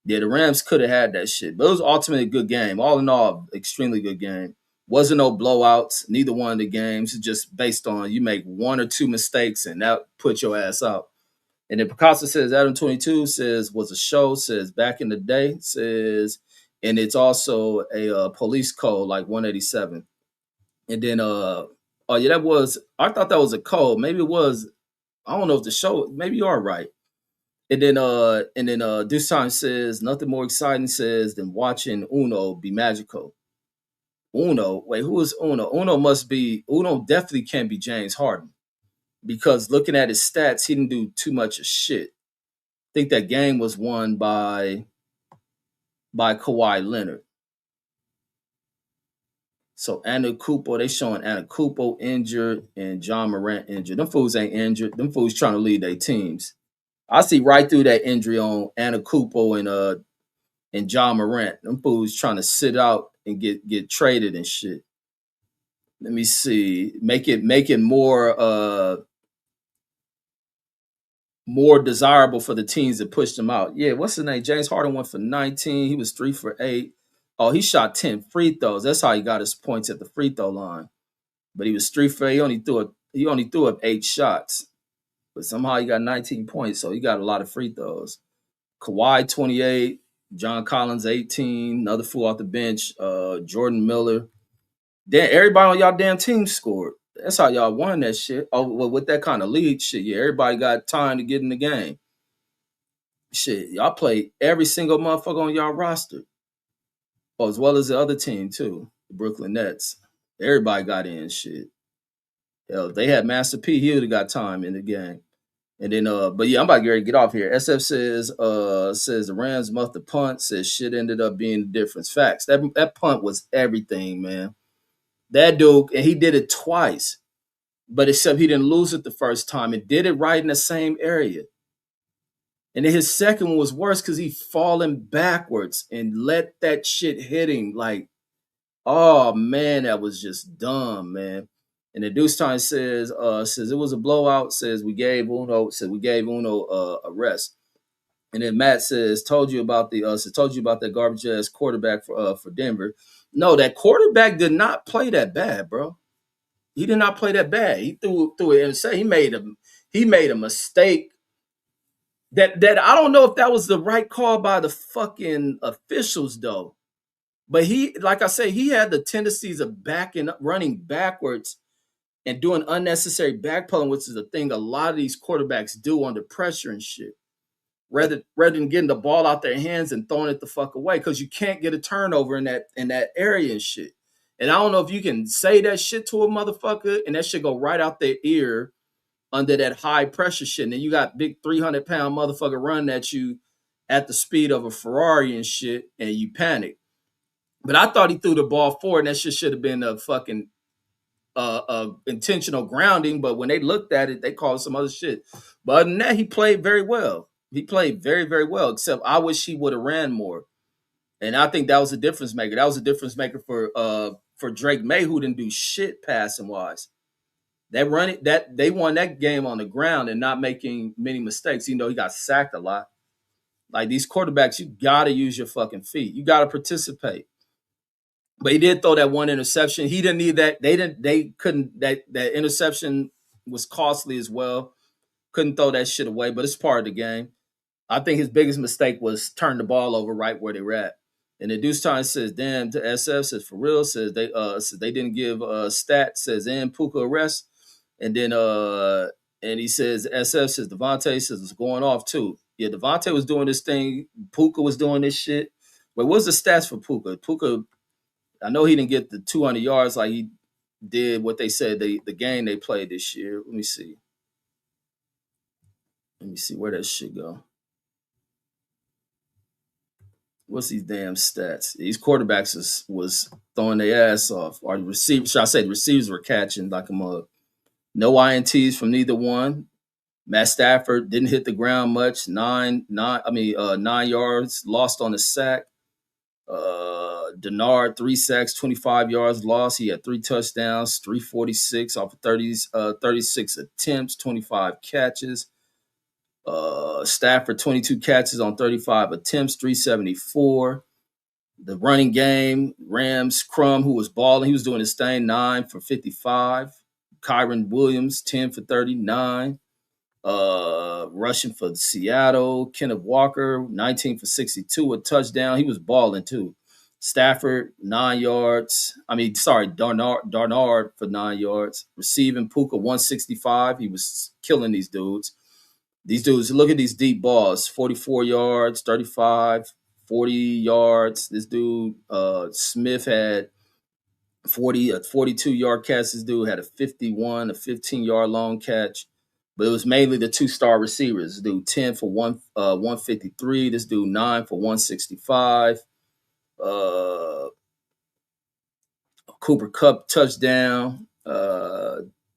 Yeah, the Rams could have had that shit, but it was ultimately a good game. All in all, extremely good game. Wasn't no blowouts. Neither one of the games. It's just based on you make one or two mistakes and that put your ass out. And then Picasso says Adam 22 says was a show. Says back in the day says, and it's also a police code like 187. And then oh yeah, I thought that was a code. Maybe it was. I don't know if the show. Maybe you are right. And then this time says nothing more exciting says than watching Uno be magical. Uno, wait, who is Uno? Uno definitely can't be James Harden because looking at his stats, he didn't do too much of shit. I think that game was won by Kawhi Leonard. So Antetokounmpo, they showing Antetokounmpo injured and John Morant injured. Them fools ain't injured. Them fools trying to lead their teams. I see right through that injury on Antetokounmpo and John Morant. Them fools trying to sit out and get traded and shit. Let me see. Make it more desirable for the teams that pushed him out. Yeah, what's his name? James Harden went for 19. He was 3 for 8. Oh, he shot 10 free throws. That's how he got his points at the free throw line. But he was 3 for 8. He only threw up 8 shots. But somehow he got 19 points. So he got a lot of free throws. Kawhi 28, John Collins 18, another fool off the bench, Jordan Miller. Then everybody on y'all damn team scored. That's how y'all won that shit. Oh, well, with that kind of lead shit, yeah, everybody got time to get in the game. Shit, y'all played every single motherfucker on y'all roster. Oh, as well as the other team too, the Brooklyn Nets. Everybody got in shit. Hell, if they had Master P, he would have got time in the game. And then but yeah, I'm about to get ready to get off here. SF says the Rams muffed the punt, says shit ended up being the difference. Facts. That punt was everything, man. That dude, and he did it twice. But except he didn't lose it the first time and did it right in the same area. And then his second one was worse because he falling backwards and let that shit hit him. Like, oh man, that was just dumb, man. And the Deuce Time says it was a blowout. Says we gave Uno a rest. And then Matt says told you about that garbage ass quarterback for Denver. No, that quarterback did not play that bad, bro. He did not play that bad. He threw it and say he made a mistake. That I don't know if that was the right call by the fucking officials though. But he, like I say, he had the tendencies of running backwards and doing unnecessary backpedaling, which is a thing a lot of these quarterbacks do under pressure and shit. Rather than getting the ball out their hands and throwing it the fuck away, because you can't get a turnover in that area and shit. And I don't know if you can say that shit to a motherfucker and that shit go right out their ear under that high pressure shit. And then you got big 300-pound motherfucker running at you at the speed of a Ferrari and shit, and you panic. But I thought he threw the ball forward, and that shit should have been a fucking intentional grounding. But when they looked at it, they called some other shit. But other than that, he played very well. He played very, very well, except I wish he would have ran more. And I think that was a difference maker. That was a difference maker for Drake May, who didn't do shit passing wise. They won that game on the ground and not making many mistakes, even though he got sacked a lot. Like these quarterbacks, you gotta use your fucking feet. You gotta participate. But he did throw that one interception. He didn't need that. They couldn't. That interception was costly as well. Couldn't throw that shit away, but it's part of the game. I think his biggest mistake was turn the ball over right where they were at. And the Deuce Time says, damn, to SF says for real, says they didn't give stats, says and Puka a rest. And then and he says SF says Devontae says it's going off too. Yeah, Devontae was doing this thing, Puka was doing this shit. But what's the stats for Puka? Puka, I know he didn't get the 200 yards like he did what they said the game they played this year. Let me see. Where that shit go. What's these damn stats? These quarterbacks was throwing their ass off. Or the receivers, should I say the receivers were catching like a mug. No INTs from neither one. Matt Stafford didn't hit the ground much. 9 yards lost on the sack. Denard 3 sacks, 25 yards lost. He had 3 touchdowns, 346 off of 36 attempts, 25 catches. Stafford 22 catches on 35 attempts, 374. The running game, Rams Crum, who was balling, he was doing his thing, 9 for 55. Kyron Williams 10 for 39. Rushing for Seattle, Kenneth Walker 19 for 62, a touchdown. He was balling too. Stafford 9 yards. Darnard for 9 yards. Receiving Puka 165. He was killing these dudes. These dudes, look at these deep balls, 44 yards, 35, 40 yards. This dude, Smith had 42-yard catch. This dude had a 15-yard long catch. But it was mainly the 2-star receivers. This dude 10 for 153. This dude 9 for 165. Cooper Kupp touchdown.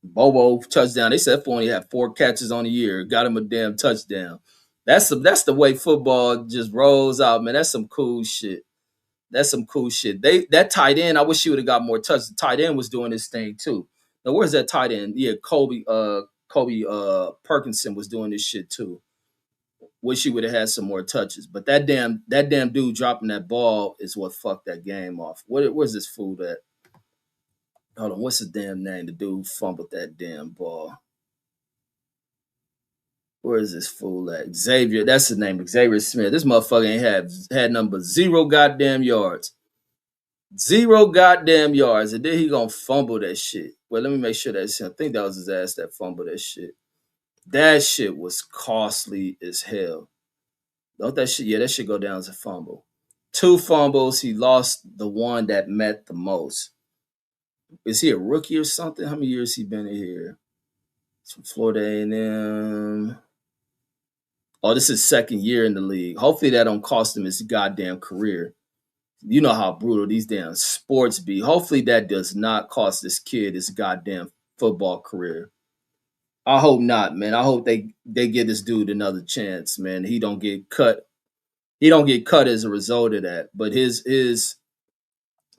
Bobo touchdown. They said only had 4 catches on the year. Got him a damn touchdown. That's the way football just rolls out, man. That's some cool shit. That's some cool shit. That tight end, I wish he would have got more touches. The tight end was doing this thing too. Now where's that tight end? Yeah, Kobe Perkinson was doing this shit too. Wish he would have had some more touches. But that damn dude dropping that ball is what fucked that game off. Where's this fool at? Hold on, what's his damn name? The dude fumbled that damn ball. Where is this fool at? Xavier, that's his name, Xavier Smith. This motherfucker ain't had number zero goddamn yards. Zero goddamn yards. And then he gonna fumble that shit. Well, let me make sure that's him. I think that was his ass that fumbled that shit. That shit was costly as hell. Don't that shit, yeah, that shit go down as a fumble. Two fumbles, he lost the one that met the most. Is he a rookie or something? How many years he been in here? It's from Florida A&M. Oh, this is second year in the league. Hopefully that don't cost him his goddamn career. You know how brutal these damn sports be. Hopefully that does not cost this kid his goddamn football career. I hope not, man. I hope they give this dude another chance, man. He don't get cut. He don't get cut as a result of that. But his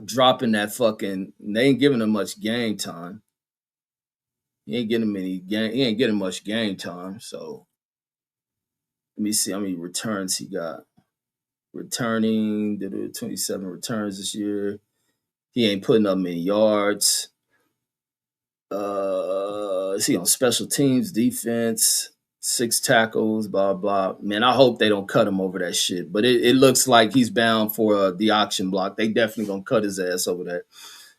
dropping that fucking, they ain't giving him much game time. He ain't getting any game. He ain't getting much game time. So let me see how many returns he got. Returning, 27 returns this year. He ain't putting up many yards. Is he on special teams, defense, 6 tackles, blah, blah. Man, I hope they don't cut him over that shit. But it looks like he's bound for the auction block. They definitely gonna cut his ass over that.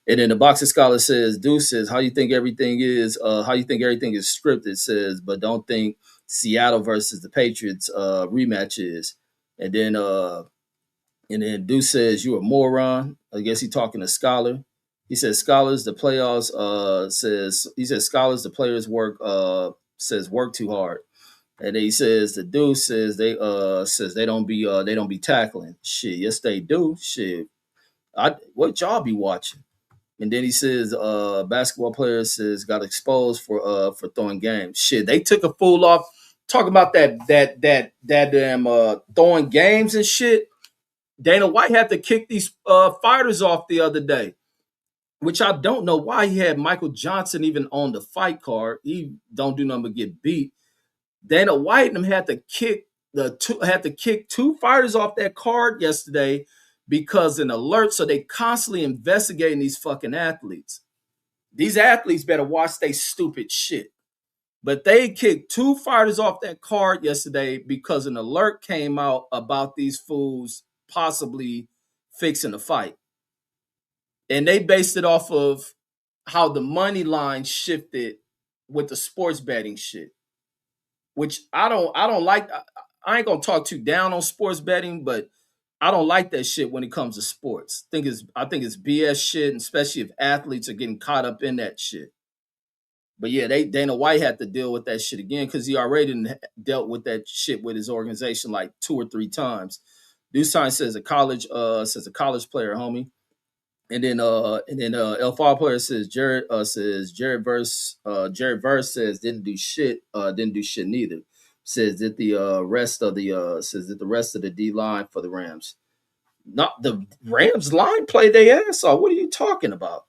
And then the boxing scholar says, Deuce says, how you think everything is scripted, says, but don't think Seattle versus the Patriots rematch is. And then Deuce says, you a moron. I guess he talking to Scholar. He says, scholars, the playoffs, scholars, the players work too hard. And then he says, the Deuce says they don't be tackling. Shit, yes they do. Shit. What y'all be watching? And then he says, basketball players says got exposed for throwing games. Shit, they took a fool off. Talking about that damn throwing games and shit. Dana White had to kick these fighters off the other day, which I don't know why he had Michael Johnson even on the fight card. He don't do nothing but get beat. Dana White and them had to kick two fighters off that card yesterday because an alert. So they constantly investigating these fucking athletes. These athletes better watch they stupid shit. But they kicked two fighters off that card yesterday because an alert came out about these fools possibly fixing a fight. And they based it off of how the money line shifted with the sports betting shit. Which I don't like. I ain't gonna talk too down on sports betting, but I don't like that shit when it comes to sports. I think it's BS shit, and especially if athletes are getting caught up in that shit. But yeah, Dana White had to deal with that shit again because he already dealt with that shit with his organization like 2 or 3 times. Deuce says a college player, homie. And then L5 player Jared Verse says didn't do shit neither. Says that the rest of the D line for the Rams. Not the Rams line played their ass off. What are you talking about?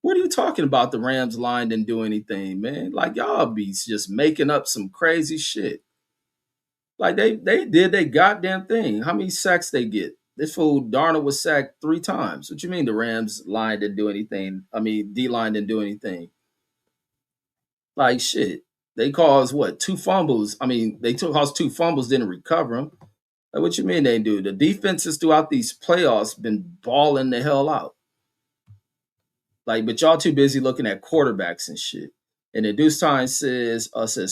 What are you talking about? The Rams line didn't do anything, man. Like y'all be just making up some crazy shit. Like they did their goddamn thing. How many sacks they get? This fool Darnold was sacked 3 times. What you mean the Rams line didn't do anything? I mean D line didn't do anything. Like shit. They caused what? 2 fumbles. I mean they took caused 2 fumbles, didn't recover them. Like what you mean they do? The defenses throughout these playoffs been balling the hell out. Like, but y'all too busy looking at quarterbacks and shit. And then Deuce Time says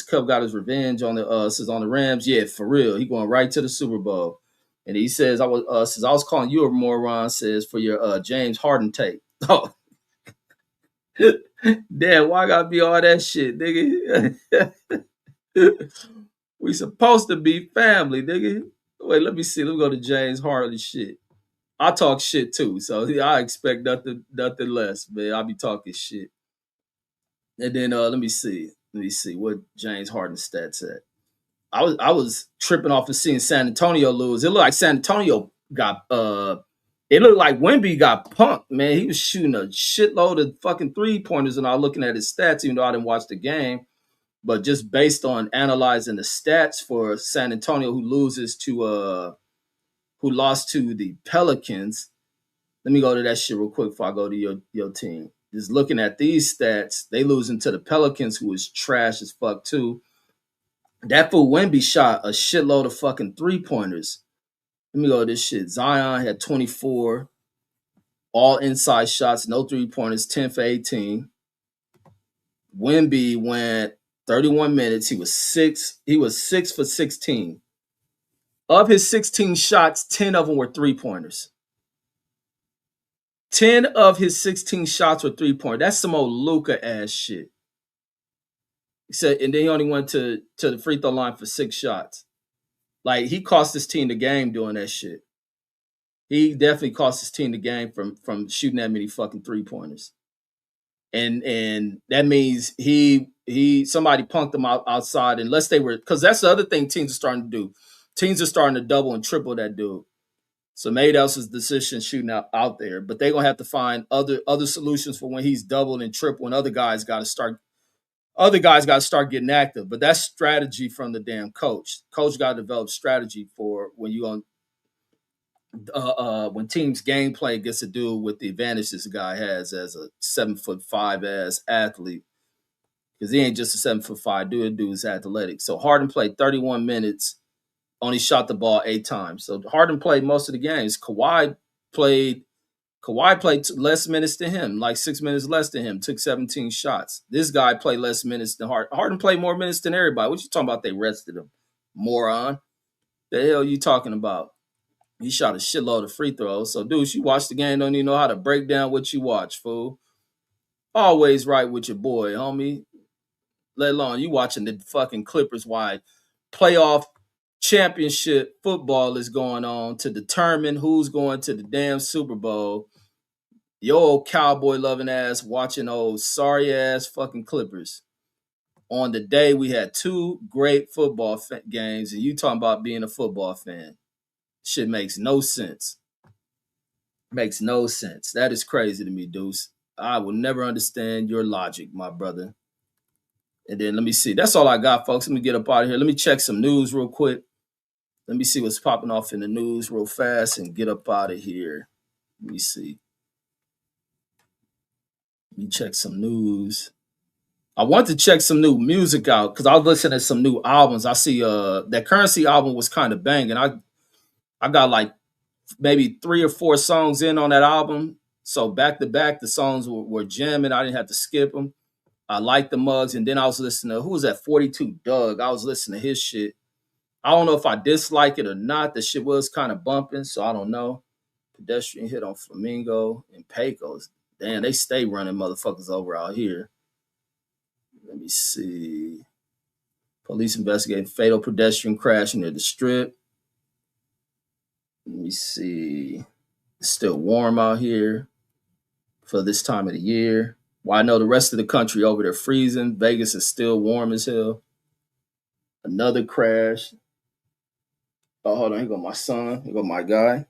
Cub got his revenge on the Rams. Yeah, for real. He going right to the Super Bowl. And he says I was calling you a moron, says for your James Harden take. Oh damn, why gotta be all that shit, nigga? We supposed to be family, nigga. Wait, let me see. Let me go to James Harden shit. I talk shit too, so I expect nothing less, man. I be talking shit. And then let me see what James Harden stats at. I was tripping off of seeing San Antonio lose. It looked like San Antonio got It looked like Wemby got punked, man. He was shooting a shitload of fucking 3 pointers, and I was looking at his stats, even though I didn't watch the game. But just based on analyzing the stats for San Antonio, who lost to the Pelicans. Let me go to that shit real quick before I go to your team. Just looking at these stats, they losing to the Pelicans, who is trash as fuck too. That fool Wemby shot a shitload of fucking 3 pointers. Let me go to this shit. Zion had 24, all inside shots, no 3 pointers, 10 for 18. Wemby went 31 minutes. He was 6 for 16. Of his 16 shots, 10 of them were 3 pointers. 10 of his 16 shots were 3 pointers. That's some old Luka ass shit. He said, and then he only went to the free throw line for 6 shots. Like, he cost his team the game doing that shit. He definitely cost his team the game from shooting that many fucking 3 pointers. And that means he somebody punked him outside unless they were, because that's the other thing teams are starting to do. Teams are starting to double and triple that dude. So maybe that was his decision shooting out there. But they're gonna have to find other solutions for when he's doubled and triple, and other guys got to start getting active. But that's strategy from the damn coach. Coach got to develop strategy for when you on when teams gameplay gets to do with the advantage this guy has as a 7'5" ass athlete. Because he ain't just a 7'5" dude. Dude is athletic. So Harden played 31 minutes, only shot the ball 8 times. So Harden played most of the games. Kawhi played less minutes than him, like 6 minutes less than him, took 17 shots. This guy played less minutes than Harden. Harden played more minutes than everybody. What you talking about? They rested him. Moron. The hell you talking about? He shot a shitload of free throws. So, dudes, you watch the game, don't even know how to break down what you watch, fool. Always right with your boy, homie. Let alone you watching the fucking Clippers while playoff championship football is going on to determine who's going to the damn Super Bowl. Your old cowboy loving ass watching old sorry ass fucking Clippers on the day we had two great football games, and you talking about being a football fan. Shit makes no sense. Makes no sense. That is crazy to me, Deuce. I will never understand your logic, my brother. And then let me see. That's all I got, folks. Let me get up out of here. Let me check some news real quick. Let me see what's popping off in the news real fast and get up out of here. Let me see. Let me check some news. I want to check some new music out because I was listening to some new albums. I see that Currency album was kind of banging. I got like maybe 3 or 4 songs in on that album. So back to back, the songs were jamming. I didn't have to skip them. I liked the mugs. And then I was listening to, who was that, 42 Doug? I was listening to his shit. I don't know if I dislike it or not. The shit was kind of bumping, so I don't know. Pedestrian hit on Flamingo and Pecos. Damn, they stay running motherfuckers over out here. Let me see. Police investigating fatal pedestrian crash near the Strip. Let me see. It's still warm out here for this time of the year. Well, I know the rest of the country over there freezing. Vegas is still warm as hell. Another crash. Oh, hold on. Here go my son. Here go my guy.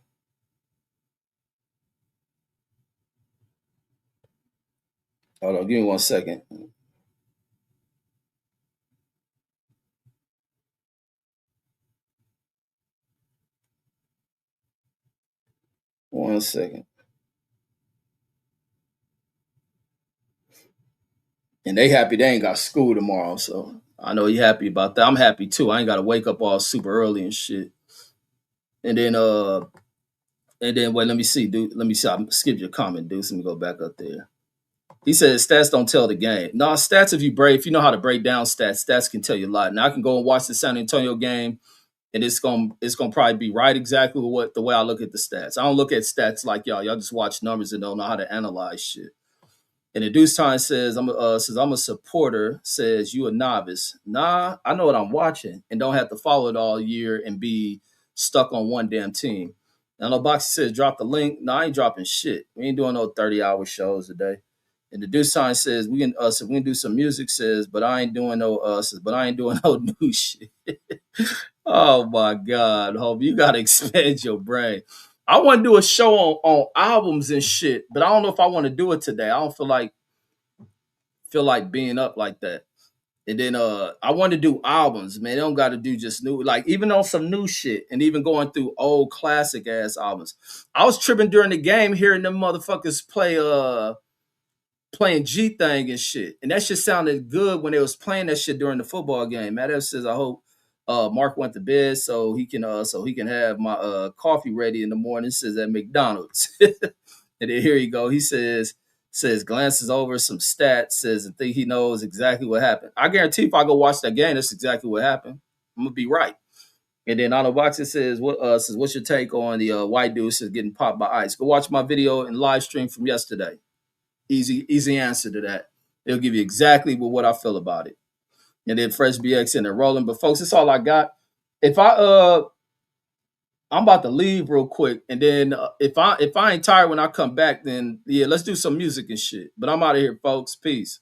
Hold on. Give me 1 second. One second. And they happy they ain't got school tomorrow. So I know you happy about that. I'm happy too. I ain't got to wake up all super early and shit. And then wait, let me see, dude. Let me see. I skipped your comment, dude. Let me go back up there. He says stats don't tell the game. No, stats, if you know how to break down stats can tell you a lot. Now I can go and watch the San Antonio game, and it's gonna probably be right exactly what the way I look at the stats. I don't look at stats like y'all. Y'all just watch numbers and don't know how to analyze shit. And the Deuce Time says I'm a supporter. Says you a novice. Nah, I know what I'm watching and don't have to follow it all year and be stuck on one damn team. Now, no Boxy says drop the link. No, I ain't dropping shit. We ain't doing no 30-hour shows a day. And the Deuce Sign says we can do some music. Says, but I ain't doing no new shit. Oh my God, hope you gotta expand your brain. I want to do a show on albums and shit, but I don't know if I want to do it today. I don't feel like being up like that. And then I want to do albums, man. They don't got to do just new, like even on some new shit, and even going through old classic ass albums. I was tripping during the game hearing them motherfuckers playing G thing and shit, and that shit sounded good when they was playing that shit during the football game. Matt F says, I hope Mark went to bed so he can have my coffee ready in the morning. Says at McDonald's. And then here you go. He says glances over some stats, says and think he knows exactly what happened. I guarantee if I go watch that game, that's exactly what happened. I'm gonna be right. And then Otto Boxer says what's your take on the white dude says getting popped by ice? Go watch my video and live stream from yesterday. Easy answer to that. It'll give you exactly what I feel about it. And then Fresh BX in there rolling. But folks, that's all I got. If I'm about to leave real quick, and then if I ain't tired when I come back, then yeah, let's do some music and shit. But I'm out of here, folks. Peace.